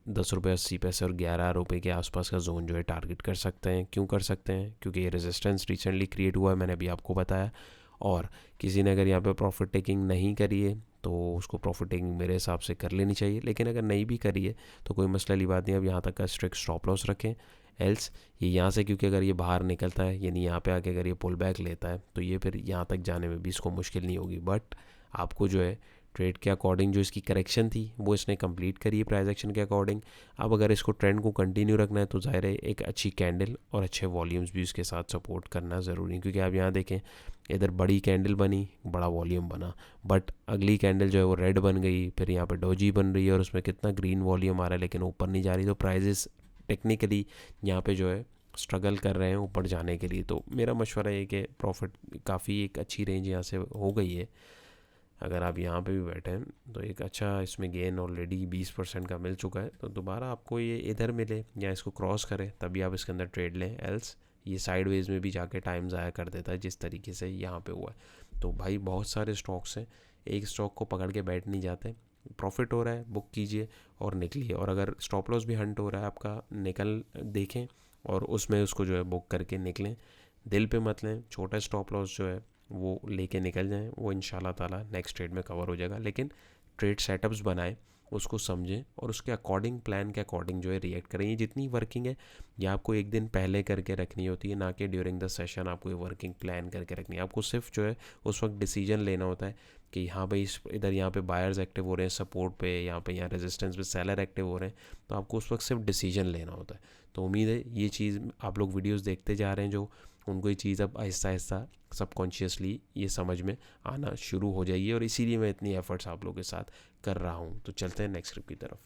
10 रुपये 80 पैसे और 11 रुपये के आसपास का जोन जो है टारगेट कर सकते हैं। क्यों कर सकते हैं? क्योंकि ये रेजिस्टेंस रिसेंटली क्रिएट हुआ है, मैंने अभी आपको बताया। और किसी ने अगर यहाँ पे प्रॉफिट टेकिंग नहीं करी है तो उसको प्रॉफिट टेकिंग मेरे हिसाब से कर लेनी चाहिए। लेकिन अगर नहीं भी करी है तो कोई मसला वाली बात नहीं, अब यहाँ तक का स्ट्रिक्ट स्टॉप लॉस रखें। एल्स ये यहाँ से, क्योंकि अगर ये बाहर निकलता है यानी यहाँ पे आके अगर ये पुल बैक लेता है तो ये फिर यहाँ तक जाने में भी इसको मुश्किल नहीं होगी। बट आपको जो है ट्रेड के अकॉर्डिंग जो इसकी करेक्शन थी वो इसने कंप्लीट करी है प्राइस एक्शन के अकॉर्डिंग। अब अगर इसको ट्रेंड को कंटिन्यू रखना है तो ज़ाहिर है एक अच्छी कैंडल और अच्छे वॉल्यूम्स भी उसके साथ सपोर्ट करना ज़रूरी है। क्योंकि आप यहाँ देखें इधर बड़ी कैंडल बनी, बड़ा वॉल्यूम बना, बट अगली कैंडल जो है वो रेड बन गई, फिर यहाँ पे डोजी बन रही है और उसमें कितना ग्रीन वॉल्यूम आ रहा है लेकिन ऊपर नहीं जा रही। तो प्राइजेस टेक्निकली यहाँ पे जो है स्ट्रगल कर रहे हैं ऊपर जाने के लिए। तो मेरा मशवरा है कि प्रॉफिट काफ़ी एक अच्छी रेंज यहाँ से हो गई है। अगर आप यहाँ पे भी बैठे हैं तो एक अच्छा इसमें गेन ऑलरेडी 20% का मिल चुका है। तो दोबारा आपको ये इधर मिले या इसको क्रॉस करे तभी आप इसके अंदर ट्रेड लें, एल्स ये साइडवेज में भी जाके टाइम ज़ाया कर देता है जिस तरीके से यहाँ पे हुआ है। तो भाई बहुत सारे स्टॉक्स हैं, एक स्टॉक को पकड़ के बैठ नहीं जाते। प्रॉफिट हो रहा है बुक कीजिए और निकलिए, और अगर स्टॉप लॉस भी हंट हो रहा है आपका निकल देखें और उसमें उसको जो है बुक करके निकलें। दिल पे मत लें, छोटा स्टॉप लॉस जो है वो लेके निकल जाएं, वो इंशाल्लाह ताला नेक्स्ट ट्रेड में कवर हो जाएगा। लेकिन ट्रेड सेटअप्स बनाएं, उसको समझें और उसके अकॉर्डिंग प्लान के अकॉर्डिंग जो है रिएक्ट करें। ये जितनी वर्किंग है ये आपको एक दिन पहले करके रखनी होती है, ना कि ड्यूरिंग द सेशन आपको ये वर्किंग प्लान करके रखनी है। आपको सिर्फ जो है उस वक्त डिसीजन लेना होता है कि हाँ भाई इधर यहाँ पे बायर्स एक्टिव हो रहे हैं सपोर्ट पे, यहाँ पे यहाँ रेजिस्टेंस पे सेलर एक्टिव हो रहे हैं, तो आपको उस वक्त सिर्फ डिसीजन लेना होता है। तो उम्मीद है ये चीज़ आप लोग वीडियोज़ देखते जा रहे हैं जो उनको ये चीज़ अब आहिस्ता आहिस्ता सबकॉन्शियसली ये समझ में आना शुरू हो जाइए, और इसीलिए मैं इतनी एफर्ट्स आप लोगों के साथ कर रहा हूँ। तो चलते हैं नेक्स्ट ट्रिप की तरफ।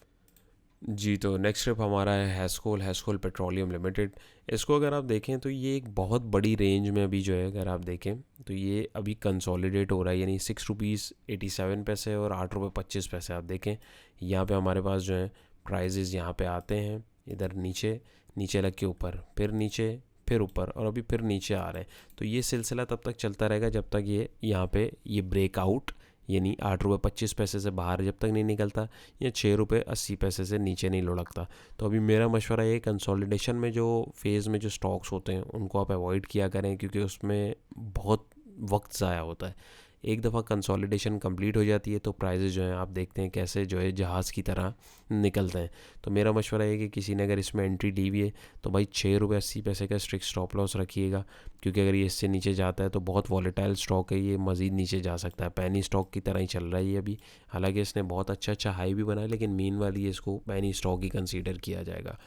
जी, तो नेक्स्ट ट्रिप हमारा है हैस्कोल पेट्रोलियम लिमिटेड। इसको अगर आप देखें तो ये एक बहुत बड़ी रेंज में अभी जो है अगर आप देखें तो ये अभी कंसोलिडेट हो रहा है, यानी ₹6.87 और ₹8.25 आप देखें। यहाँ पे हमारे पास जो है प्राइजेज़ यहाँ पे आते हैं, इधर नीचे नीचे लग के ऊपर, फिर नीचे, फिर ऊपर, और अभी फिर नीचे आ रहे हैं। तो ये सिलसिला तब तक चलता रहेगा जब तक ये यहाँ पे ये ब्रेकआउट यानी ₹8.25 से बाहर जब तक नहीं निकलता या ₹6.80 से नीचे नहीं लुढ़कता। तो अभी मेरा मशवरा है कंसोलिडेशन में जो फेज़ में जो स्टॉक्स होते हैं उनको आप अवॉइड किया करें, क्योंकि उसमें बहुत वक्त ज़ाया होता है। एक दफ़ा कंसोलिडेशन कंप्लीट हो जाती है तो प्राइजेज़ जो हैं आप देखते हैं कैसे जो है जहाज़ की तरह निकलते हैं। तो मेरा मशवरा है कि किसी ने अगर इसमें एंट्री ली हुई है तो भाई ₹6.80 का स्ट्रिक्ट स्टॉप लॉस रखिएगा, क्योंकि अगर ये इससे नीचे जाता है तो बहुत वॉलेटाइल स्टॉक है, ये मज़ीद नीचे जा सकता है। पैनी स्टॉक की तरह ही चल रहा है ये अभी, हालांकि इसने बहुत अच्छा हाई भी बनाया, लेकिन मीन वाली इसको पैनी स्टॉक ही कंसीडर किया जाएगा।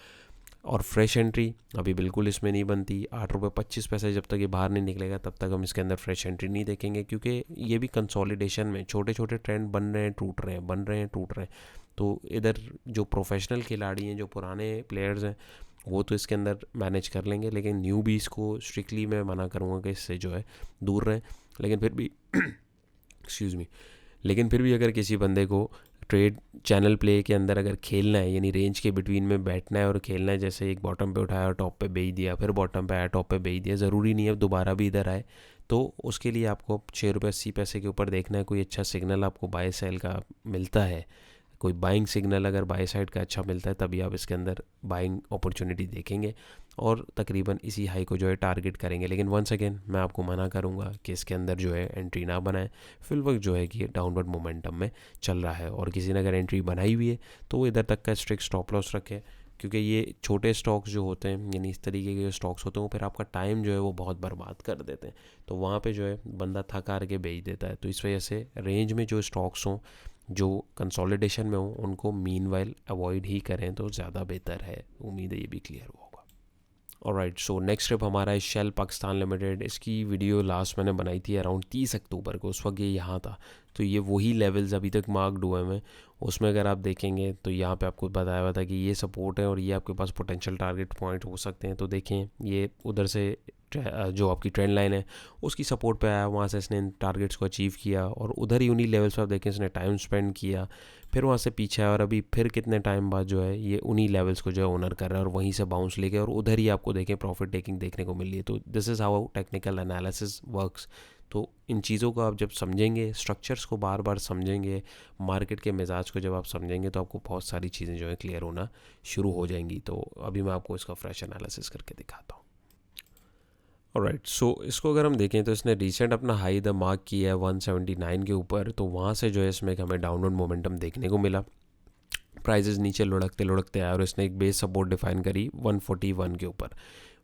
और फ्रेश एंट्री अभी बिल्कुल इसमें नहीं बनती। ₹8.25 जब तक ये बाहर नहीं निकलेगा तब तक हम इसके अंदर फ्रेश एंट्री नहीं देखेंगे, क्योंकि ये भी कंसोलिडेशन में छोटे छोटे ट्रेंड बन रहे हैं, टूट रहे हैं, बन रहे हैं, टूट रहे हैं। तो इधर जो प्रोफेशनल खिलाड़ी हैं, जो पुराने प्लेयर्स हैं, वो तो इसके अंदर मैनेज कर लेंगे, लेकिन न्यू बीस को स्ट्रिक्टली मैं मना करूँगा कि इससे जो है दूर रहें। लेकिन फिर भी एक्सक्यूज़ मी, लेकिन फिर भी अगर किसी बंदे को ट्रेड चैनल प्ले के अंदर अगर खेलना है, यानी रेंज के बिटवीन में बैठना है और खेलना है, जैसे एक बॉटम पे उठाया और टॉप पे बेच दिया, फिर बॉटम पे आया टॉप पे बेच दिया, ज़रूरी नहीं है दोबारा भी इधर आए, तो उसके लिए आपको ₹6.80 के ऊपर देखना है कोई अच्छा सिग्नल आपको बाय सेल का मिलता है, कोई बाइंग सिग्नल अगर बाय साइड का अच्छा मिलता है तभी आप इसके अंदर बाइंग अपॉर्चुनिटी देखेंगे और तकरीबन इसी हाई को जो है टारगेट करेंगे। लेकिन वंस अगेन मैं आपको मना करूंगा कि इसके अंदर जो है एंट्री ना बनाएं। फिल वक्त जो है कि ये डाउनवर्ड मोमेंटम में चल रहा है, और किसी ने अगर एंट्री बनाई हुई है तो वो इधर तक का स्ट्रिक्ट स्टॉप लॉस रखे, क्योंकि ये छोटे स्टॉक्स जो होते हैं, यानी इस तरीके के जो स्टॉक्स होते हैं, वो फिर आपका टाइम जो है वो बहुत बर्बाद कर देते हैं। तो वहाँ पे जो है बंदा थक हार के बेच देता है। तो इस वजह से रेंज में जो स्टॉक्स हों जो कंसोलिडेशन में हो उनको मीनवाइल अवॉइड ही करें तो ज़्यादा बेहतर है। उम्मीद है ये भी क्लियर होगा। ऑलराइट, सो नेक्स्ट ट्रिप हमारा है शेल पाकिस्तान लिमिटेड। इसकी वीडियो लास्ट मैंने बनाई थी अराउंड 30 अक्टूबर को, उस वक्त ये यहाँ था। तो ये वही लेवल्स अभी तक मार्क्ड हुए हैं। उसमें अगर आप देखेंगे तो यहाँ पे आपको बताया हुआ था कि ये सपोर्ट है और ये आपके पास पोटेंशियल टारगेट पॉइंट हो सकते हैं। तो देखें ये उधर से जो आपकी ट्रेंड लाइन है उसकी सपोर्ट पे आया, वहाँ से इसने इन टारगेट्स को अचीव किया और उधर ही उन्हीं लेवल्स पर आप देखें इसने टाइम स्पेंड किया, फिर वहाँ से पीछे आया और अभी फिर कितने टाइम बाद जो है ये उन्हीं लेवल्स को जो है ओनर कर रहा है और वहीं से बाउंस लेके और उधर ही आपको देखें प्रॉफिट टेकिंग देखने को मिल रही है। तो this is how technical analysis works. तो इन चीज़ों को आप जब समझेंगे, स्ट्रक्चर्स को बार बार समझेंगे, मार्केट के मिजाज को जब आप समझेंगे तो आपको बहुत सारी चीज़ें जो है क्लियर होना शुरू हो जाएंगी। तो अभी मैं आपको इसका फ्रेश एनालिसिस करके दिखाता हूँ। ऑलराइट, सो इसको अगर हम देखें तो इसने रिसेंट अपना हाई द मार्क किया है 179 के ऊपर, तो वहाँ से जो है इसमें एक हमें डाउनवर्ड मोमेंटम देखने को मिला। प्राइजेस नीचे लुढ़कते लुढ़कते आए और इसने एक बेस सपोर्ट डिफाइन करी 141 के ऊपर।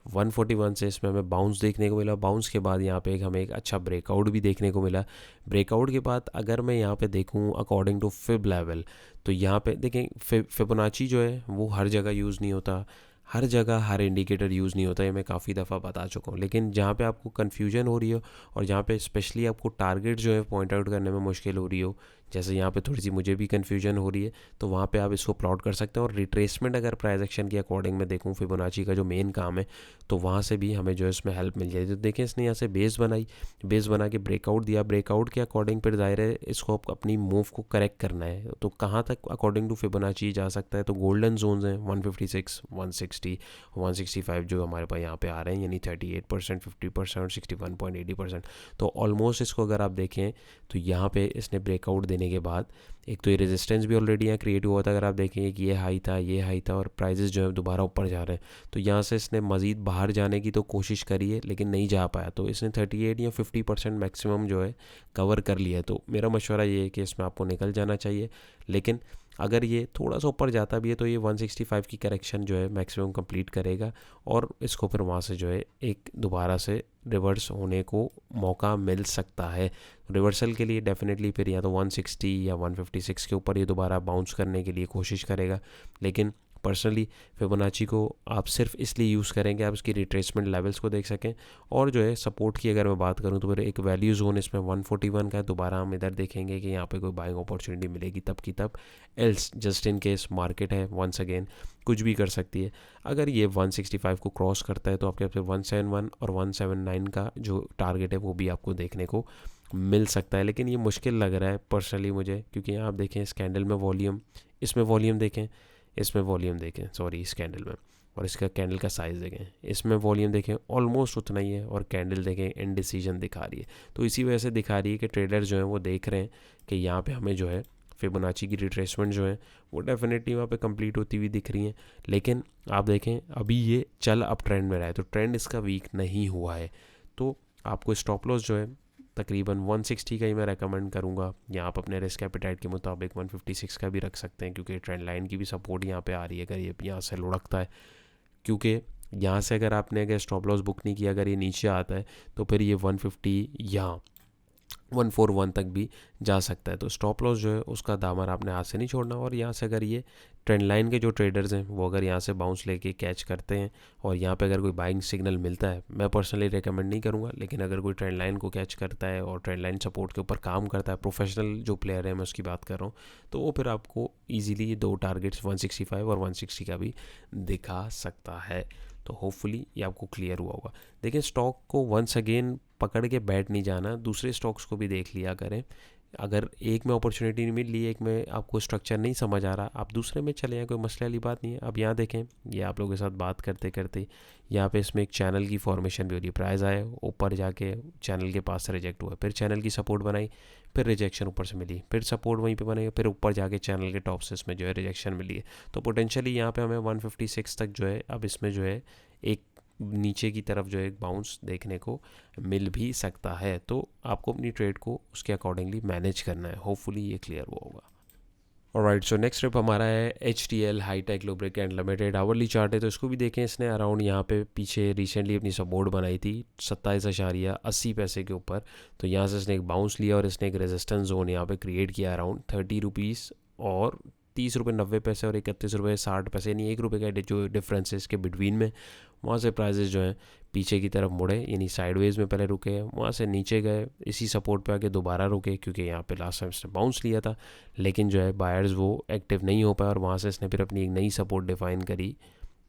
141 से इसमें हमें बाउंस देखने को मिला। बाउंस के बाद यहाँ पे हमें एक अच्छा ब्रेकआउट भी देखने को मिला। ब्रेकआउट के बाद अगर मैं यहाँ पे देखूँ अकॉर्डिंग टू फिब लेवल, तो यहाँ पे देखें फिबोनाची जो है वो हर जगह यूज़ नहीं होता, हर जगह हर इंडिकेटर यूज़ नहीं होता, ये मैं काफ़ी दफ़ा बता चुका हूँ। लेकिन जहाँ पे आपको कन्फ्यूजन हो रही हो और जहाँ पे स्पेशली आपको टारगेट जो है पॉइंट आउट करने में मुश्किल हो रही हो, जैसे यहाँ पे थोड़ी सी मुझे भी कन्फ्यूजन हो रही है, तो वहाँ पे आप इसको प्लॉट कर सकते हैं। और रिट्रेसमेंट अगर प्राइस एक्शन के अकॉर्डिंग मैं देखूँ फिबोनाची का जो मेन काम है, तो वहाँ से भी हमें जो है इसमें हेल्प मिल जाएगी। तो देखें इसने यहाँ से बेस बनाई, बेस बना के ब्रेकआउट दिया, ब्रेकआउट के अकॉर्डिंग फिर ज़ाहिर है इसको अपनी मूव को करेक्ट करना है। तो कहाँ तक अकॉर्डिंग टू फिबोनाची जा सकता है, तो गोल्डन जोन्स हैं 156, 160, 165 जो हमारे पास यहाँ पे आ रहे हैं, यानी 38%, 50% और 61.80%। तो ऑलमोस्ट इसको अगर आप देखें तो यहाँ पे इसने ब्रेकआउट देने के बाद एक तो ये रेजिस्टेंस भी ऑलरेडी यहाँ क्रिएट हुआ था। अगर आप देखेंगे कि ये हाई था, ये हाई था और प्राइजेस जो है दोबारा ऊपर जा रहे हैं, तो यहाँ से इसने मज़ीद बाहर जाने की तो कोशिश करी है लेकिन नहीं जा पाया। तो इसने 38 या 50% मैक्सिमम जो है कवर कर लिया है। तो मेरा मशवरा ये है कि इसमें आपको निकल जाना चाहिए। लेकिन अगर ये थोड़ा सा ऊपर जाता भी है तो ये 165 की करेक्शन जो है मैक्सिमम कंप्लीट करेगा और इसको फिर वहाँ से जो है एक दोबारा से रिवर्स होने को मौका मिल सकता है। रिवर्सल के लिए डेफिनेटली फिर या तो 160 या 156 के ऊपर ये दोबारा बाउंस करने के लिए कोशिश करेगा। लेकिन पर्सनली फिबोनाची को आप सिर्फ इसलिए यूज़ करेंगे आप उसकी रिट्रेसमेंट लेवल्स को देख सकें। और जो है सपोर्ट की अगर मैं बात करूं तो फिर एक वैल्यू जोन इसमें 141 का है। दोबारा हम इधर देखेंगे कि यहाँ पे कोई बाइंग अपॉर्चुनिटी मिलेगी तब की तब, else just in case market है वंस अगेन कुछ भी कर सकती है। अगर ये 165 को क्रॉस करता है तो आपके पास 171 और 179 का जो टारगेट है वो भी आपको देखने को मिल सकता है। लेकिन ये मुश्किल लग रहा है पर्सनली मुझे, क्योंकि यहाँ आप देखें इस कैंडल में वॉल्यूम, इसमें वॉल्यूम देखें, इसमें वॉल्यूम देखें, सॉरी इस कैंडल में, और इसका कैंडल का साइज़ देखें, इसमें वॉल्यूम देखें ऑलमोस्ट उतना ही है और कैंडल देखें इनडिसीजन दिखा रही है। तो इसी वजह से दिखा रही है कि ट्रेडर जो हैं वो देख रहे हैं कि यहाँ पे हमें जो है फिबोनाची की रिट्रेसमेंट जो है वो डेफिनेटली वहाँ पे कंप्लीट होती हुई दिख रही है। लेकिन आप देखें अभी ये चल अप ट्रेंड में रहा है, तो ट्रेंड इसका वीक नहीं हुआ है। तो आपको स्टॉप लॉस जो है तकरीबन 160 का ही मैं रेकमेंड करूँगा, या आप अपने रिस्क एपिटाइट के मुताबिक 156 का भी रख सकते हैं, क्योंकि ट्रेंड लाइन की भी सपोर्ट यहाँ पे आ रही है अगर ये यहाँ से लुढ़कता है। क्योंकि यहाँ से अगर आपने अगर स्टॉप लॉस बुक नहीं किया, अगर ये नीचे आता है तो फिर ये 150 या 141 तक भी जा सकता है। तो स्टॉप लॉस जो है उसका दामन आपने हाथ से नहीं छोड़ना। और यहाँ से अगर ये ट्रेंड लाइन के जो ट्रेडर्स हैं वो अगर यहाँ से बाउंस लेके कैच करते हैं और यहाँ पे अगर कोई बाइंग सिग्नल मिलता है, मैं पर्सनली रेकमेंड नहीं करूँगा, लेकिन अगर कोई ट्रेंड लाइन को कैच करता है और ट्रेंड लाइन सपोर्ट के ऊपर काम करता है, प्रोफेशनल जो प्लेयर है मैं उसकी बात कर रहा हूँ, तो वो फिर आपको ईजिली दो टारगेट्स 165 और 160 का भी दिखा सकता है। तो होपफुली ये आपको क्लियर हुआ होगा। देखिए स्टॉक को वंस अगेन पकड़ के बैठ नहीं जाना, दूसरे स्टॉक्स को भी देख लिया करें। अगर एक में अपॉर्चुनिटी नहीं मिल रही, एक में आपको स्ट्रक्चर नहीं समझ आ रहा, आप दूसरे में चले जाएं, कोई मसले वाली बात नहीं है। अब यहाँ देखें, ये आप लोगों के साथ बात करते करते यहाँ पे इसमें एक चैनल की फॉर्मेशन भी हो रही है। प्राइस आए ऊपर जाके चैनल के पास से रिजेक्ट हुआ, फिर चैनल की सपोर्ट बनाई, फिर रिजेक्शन ऊपर से मिली, फिर सपोर्ट वहीं पे बनेगा, फिर ऊपर जाके चैनल के टॉप से इसमें जो है रिजेक्शन मिली है। तो पोटेंशियली यहाँ पे हमें 156 तक जो है अब इसमें जो है एक नीचे की तरफ जो है एक बाउंस देखने को मिल भी सकता है। तो आपको अपनी ट्रेड को उसके अकॉर्डिंगली मैनेज करना है। होपफुली ये क्लियर हुआ होगा। ऑलराइट, सो नेक्स्ट स्टेप हमारा है HTL Hitech Lubricant Limited. Hourly chart है तो इसको भी देखें। इसने अराउंड यहाँ पे पीछे रिसेंटली अपनी सपोर्ट बनाई थी 27.80 के ऊपर। तो यहाँ से इसने एक बाउंस लिया और इसने एक रेजिस्टेंस जोन यहाँ पे क्रिएट किया अराउंड 30 रुपीज़ और 30 रुपये 90 पैसे और 31 रुपये 60 पैसे, यानी 1 रुपये का जो डिफरेंस है इसके बिटवीन में। वहाँ से प्राइजेस जो हैं पीछे की तरफ मुड़े, यानी साइडवेज में पहले रुके, वहाँ से नीचे गए, इसी सपोर्ट पे आके दोबारा रुके, क्योंकि यहाँ पे लास्ट टाइम इसने बाउंस लिया था। लेकिन जो है बायर्स वो एक्टिव नहीं हो पाए और वहाँ से इसने फिर अपनी एक नई सपोर्ट डिफाइन करी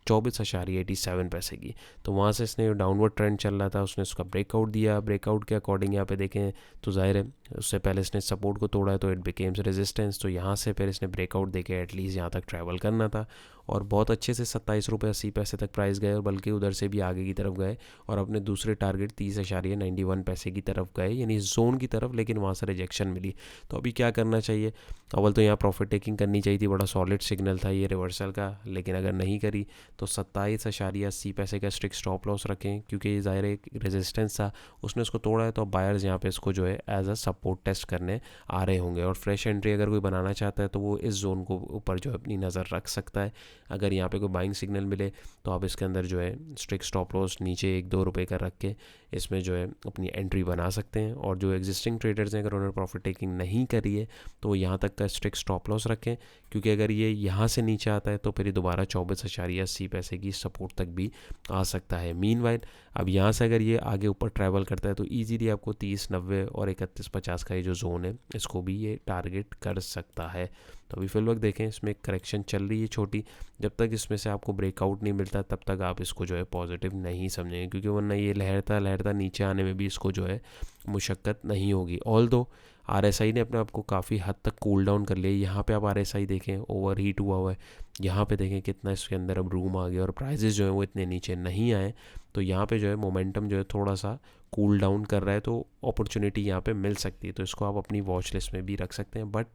24.87 पैसे की। तो वहाँ से इसने डाउनवर्ड ट्रेंड चल रहा था, उसने उसका ब्रेकआउट दिया। ब्रेकआउट के अकॉर्डिंग यहाँ पे देखें तो जाहिर है उससे पहले इसने सपोर्ट को तोड़ा है तो इट बिकेम्स रेजिस्टेंस, तो यहाँ से फिर इसने ब्रेकआउट देके एटलीस्ट यहाँ तक ट्रैवल करना था और बहुत अच्छे से 27 रुपये 80 पैसे तक प्राइस गए और बल्कि उधर से भी आगे की तरफ गए और अपने दूसरे टारगेट 30.91 पैसे की तरफ गए, यानी जोन की तरफ, लेकिन वहाँ से रिजेक्शन मिली। तो अभी क्या करना चाहिए? अव्वल तो यहाँ प्रॉफिट टेकिंग करनी चाहिए थी, बड़ा सॉलिड सिग्नल था ये रिवर्सल का, लेकिन अगर नहीं करी तो 27.80 पैसे का स्ट्रिक्ट स्टॉप लॉस रखें, क्योंकि ये ज़ाहिर एक रेजिस्टेंस था, उसने उसको तोड़ा है, तो बायर्स यहाँ पे इसको जो है एज अ सपोर्ट टेस्ट करने आ रहे होंगे और फ्रेश एंट्री अगर कोई बनाना चाहता है तो वो इस जोन को ऊपर जो है अपनी नज़र रख सकता है। अगर यहाँ पे कोई बाइंग सिग्नल मिले तो आप इसके अंदर जो है स्ट्रिक्ट स्टॉप लॉस नीचे 1-2 रुपये का रख के इसमें जो है अपनी एंट्री बना सकते हैं। और जो एग्जिस्टिंग ट्रेडर्स हैं अगर उन्होंने प्रॉफिट टेकिंग नहीं करी है तो यहाँ तक का स्ट्रिक्ट स्टॉप लॉस रखें, क्योंकि अगर ये यहाँ से नीचे आता है तो फिर ये दोबारा 24.80 पैसे की सपोर्ट तक भी आ सकता है। मीनवाइल अब यहाँ से अगर ये आगे ऊपर ट्रैवल करता है तो ईजीली आपको 30.90 और 31.50 का ये जो जोन है इसको भी ये टारगेट कर सकता है। तो अभी फिल वक्त देखें, इसमें करेक्शन चल रही है छोटी, जब तक इसमें से आपको ब्रेकआउट नहीं मिलता तब तक आप इसको जो है पॉजिटिव नहीं समझेंगे, क्योंकि वरना ये लहरता लहरता नीचे आने में भी इसको जो है मुशक्क़त नहीं होगी। ऑल दो RSI ने अपने आप को काफ़ी हद तक कूल डाउन कर लिया। यहाँ पे आप RSI देखें ओवर हीट हुआ हुआ है, यहाँ पे देखें कितना इसके अंदर अब रूम आ गया और प्राइजेस जो है वो इतने नीचे नहीं आए, तो यहाँ पे जो है मोमेंटम जो है थोड़ा सा कूल डाउन कर रहा है, तो अपॉर्चुनिटी यहाँ पे मिल सकती है, तो इसको आप अपनी वॉच लिस्ट में भी रख सकते हैं। बट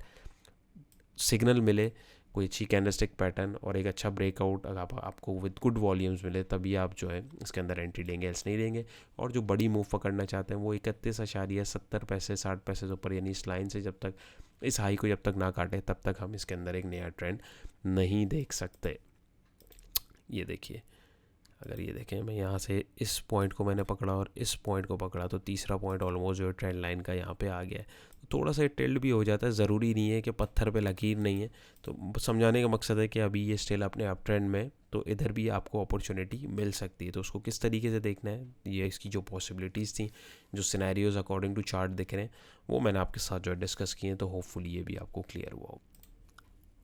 सिग्नल मिले, कोई अच्छी कैंडलस्टिक पैटर्न और एक अच्छा ब्रेकआउट अगर आपको विद गुड वॉल्यूम्स मिले तभी आप जो है इसके अंदर एंट्री लेंगे, एल्स नहीं लेंगे। और जो बड़ी मूव पकड़ना चाहते हैं वो 31.70 पैसे 60 पैसे से ऊपर, यानी इस लाइन से जब तक इस हाई को जब तक ना काटे तब तक हम इसके अंदर एक नया ट्रेंड नहीं देख सकते। ये देखिए, अगर ये देखें मैं यहाँ से इस पॉइंट को मैंने पकड़ा और इस पॉइंट को पकड़ा तो तीसरा पॉइंट ऑलमोस्ट जो है ट्रेंड लाइन का यहाँ पे आ गया है, तो थोड़ा सा टिल्ट भी हो जाता है। ज़रूरी नहीं है कि पत्थर पे लकीर नहीं है, तो समझाने का मकसद है कि अभी ये स्टिल अपने अप ट्रेंड में, तो इधर भी आपको अपॉर्चुनिटी मिल सकती है, तो उसको किस तरीके से देखना है, ये इसकी जो पॉसिबिलिटीज़ थी, जो सिनेरियोज़ अकॉर्डिंग टू चार्ट दिख रहे हैं वो मैंने आपके साथ जो है डिस्कस किए हैं, तो होपफुली ये भी आपको क्लियर हुआ हो।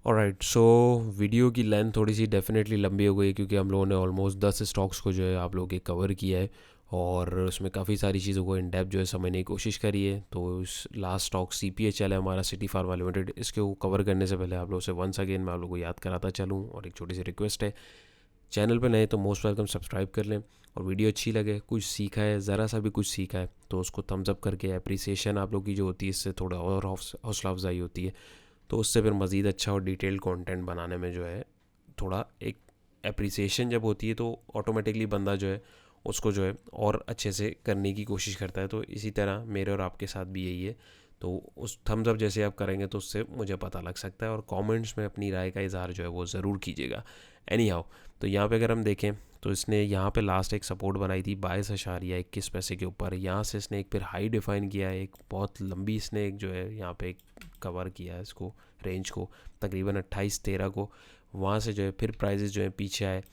ऑलराइट, सो वीडियो की लेंथ थोड़ी सी डेफिनेटली लंबी हो गई, क्योंकि हम लोगों ने ऑलमोस्ट 10 स्टॉक्स को जो है आप लोगों के कवर किया है और उसमें काफ़ी सारी चीज़ों को इन डेप्थ जो है समझने की कोशिश करी है। तो इस लास्ट स्टॉक CPHL है हमारा, सिटी फार्मा लिमिटेड, इसके को कवर करने से पहले आप लोगों से वंस अगेन मैं आप लोगों को याद कराता चलूँ और एक छोटी सी रिक्वेस्ट है, चैनल पर नए तो मोस्ट वेलकम सब्सक्राइब कर लें, और वीडियो अच्छी लगे, कुछ सीखा है, ज़रा सा भी कुछ सीखा है तो उसको थम्स अप करके अप्रिसिएशन आप लोग की जो होती है इससे थोड़ा और हौसला अफजाई होती है, तो उससे फिर मज़ीद अच्छा और डिटेल्ड कंटेंट बनाने में जो है थोड़ा एक अप्रिसिएशन जब होती है तो ऑटोमेटिकली बंदा जो है उसको जो है और अच्छे से करने की कोशिश करता है। तो इसी तरह मेरे और आपके साथ भी यही है, तो उस थम्स अप जैसे आप करेंगे तो उससे मुझे पता लग सकता है, और कमेंट्स में अपनी राय का इजहार जो है वो ज़रूर कीजिएगा। एनी हाउ, तो यहाँ पे अगर हम देखें तो इसने यहाँ पे लास्ट एक सपोर्ट बनाई थी 22.21 पैसे के ऊपर, यहाँ से इसने एक फिर हाई डिफाइन किया है, एक बहुत लंबी इसने एक जो है यहाँ पे कवर किया है इसको, रेंज को तकरीबन 28-13 को, वहाँ से जो है फिर प्राइजेस जो है पीछे आए,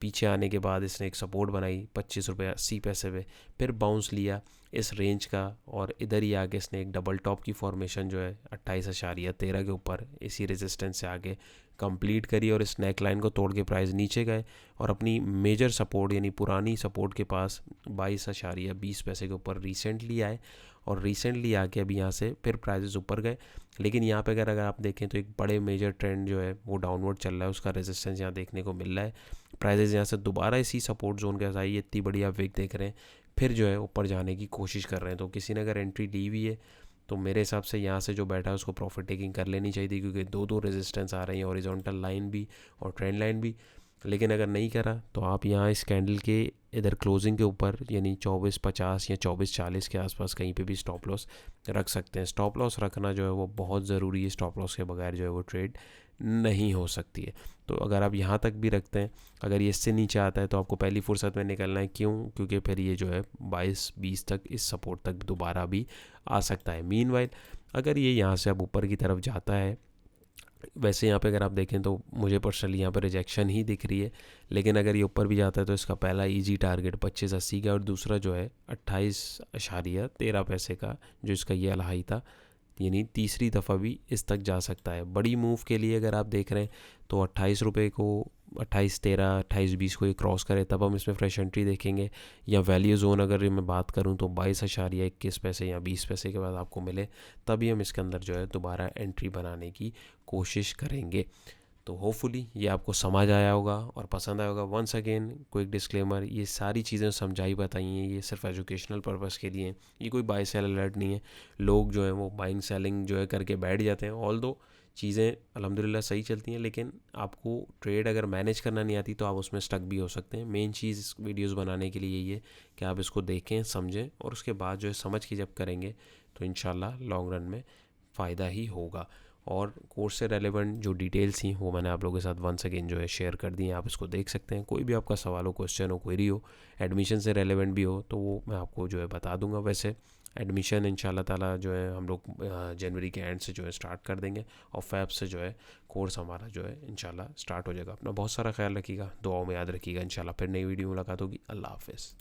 पीछे आने के बाद इसने एक सपोर्ट बनाई 25.80 पे, फिर बाउंस लिया इस रेंज का और इधर ही आगे इसने एक डबल टॉप की फॉर्मेशन जो है 28.13 के ऊपर इसी रेजिस्टेंस से आगे कंप्लीट करी और इस नेक लाइन को तोड़ के प्राइस नीचे गए और अपनी मेजर सपोर्ट यानी पुरानी सपोर्ट के पास 22.20 पैसे के ऊपर रिसेंटली आए और रिसेंटली आके अभी यहाँ से फिर प्राइजेस ऊपर गए। लेकिन यहाँ पे अगर आप देखें तो एक बड़े मेजर ट्रेंड जो है वो डाउनवर्ड चल रहा है, उसका रेजिस्टेंस यहाँ देखने को मिल रहा है। प्राइजेस यहाँ से दोबारा इसी सपोर्ट जोन के साथ ये इतनी बड़ी आप विक देख रहे हैं, फिर जो है ऊपर जाने की कोशिश कर रहे हैं। तो किसी ने अगर एंट्री ली हुई है तो मेरे हिसाब से यहाँ से जो बैठा है उसको प्रॉफिट टेकिंग कर लेनी चाहिए थी, क्योंकि दो रेजिस्टेंस आ रही हैं, हॉरिजॉन्टल लाइन भी और ट्रेंड लाइन भी। लेकिन अगर नहीं करा तो आप यहाँ इस कैंडल के इधर क्लोजिंग के ऊपर यानी 24.50 या 24.40 के आसपास कहीं पे भी स्टॉप लॉस रख सकते हैं। स्टॉप लॉस रखना जो है वो बहुत ज़रूरी है, स्टॉप लॉस के बगैर जो है वो ट्रेड नहीं हो सकती है। तो अगर आप यहाँ तक भी रखते हैं, अगर ये इससे नीचे आता है तो आपको पहली फुर्सत में निकलना है। क्यों? क्योंकि फिर ये जो है 22-20 तक इस सपोर्ट तक दोबारा भी आ सकता है। मीनवाइल अगर ये यहाँ से अब ऊपर की तरफ जाता है, वैसे यहाँ पे अगर आप देखें तो मुझे पर्सनली यहाँ पे रिजेक्शन ही दिख रही है, लेकिन अगर ये ऊपर भी जाता है तो इसका पहला इजी टारगेट 25.80 का और दूसरा जो है 28.13 पैसे का जो इसका ये हाई था, यानी तीसरी दफ़ा भी इस तक जा सकता है। बड़ी मूव के लिए अगर आप देख रहे हैं तो 28 रुपये को 28.13 28.20 को ये क्रॉस करे तब हम इसमें फ्रेश एंट्री देखेंगे, या वैल्यू जोन अगर मैं बात करूं तो 22.21 या 20 पैसे के बाद आपको मिले तभी हम इसके अंदर जो है दोबारा एंट्री बनाने की कोशिश करेंगे। तो होपफुली ये आपको समझ आया होगा और पसंद आया होगा। वंस अगेन क्विक डिस्क्लेमर, ये सारी चीज़ें समझाई बताई हैं, ये सिर्फ एजुकेशनल पर्पस के लिए हैं, ये कोई बाय सेल अलर्ट नहीं है। लोग जो हैं वो बाइंग सेलिंग जो है करके बैठ जाते हैं। ऑल दो चीज़ें अल्हम्दुलिल्लाह सही चलती हैं, लेकिन आपको ट्रेड अगर मैनेज करना नहीं आती तो आप उसमें स्टक भी हो सकते हैं। मेन चीज़ इस वीडियोज़ बनाने के लिए यही है कि आप इसको देखें, समझें, और उसके बाद जो है समझ के जब करेंगे तो इंशाल्लाह लॉन्ग रन में फ़ायदा ही होगा। और कोर्स से रेलेवेंट जो डिटेल्स थी वो मैंने आप लोगों के साथ वंस अगेन जो है शेयर कर दी हैं, आप इसको देख सकते हैं। कोई भी आपका सवाल हो, क्वेश्चन हो, क्वेरी हो, एडमिशन से रेलेवेंट भी हो तो वो मैं आपको जो है बता दूंगा। वैसे एडमिशन इंशाल्लाह ताला जो है हम लोग जनवरी के एंड से जो है स्टार्ट कर देंगे, और फ़ैब से जो है कोर्स हमारा जो है इंशाल्लाह स्टार्ट हो जाएगा। अपना बहुत सारा ख्याल रखिएगा, दुआओं में याद रखिएगा। इंशाल्लाह फिर नई वीडियो मुलाकात होगी। अल्लाह हाफ़िज़।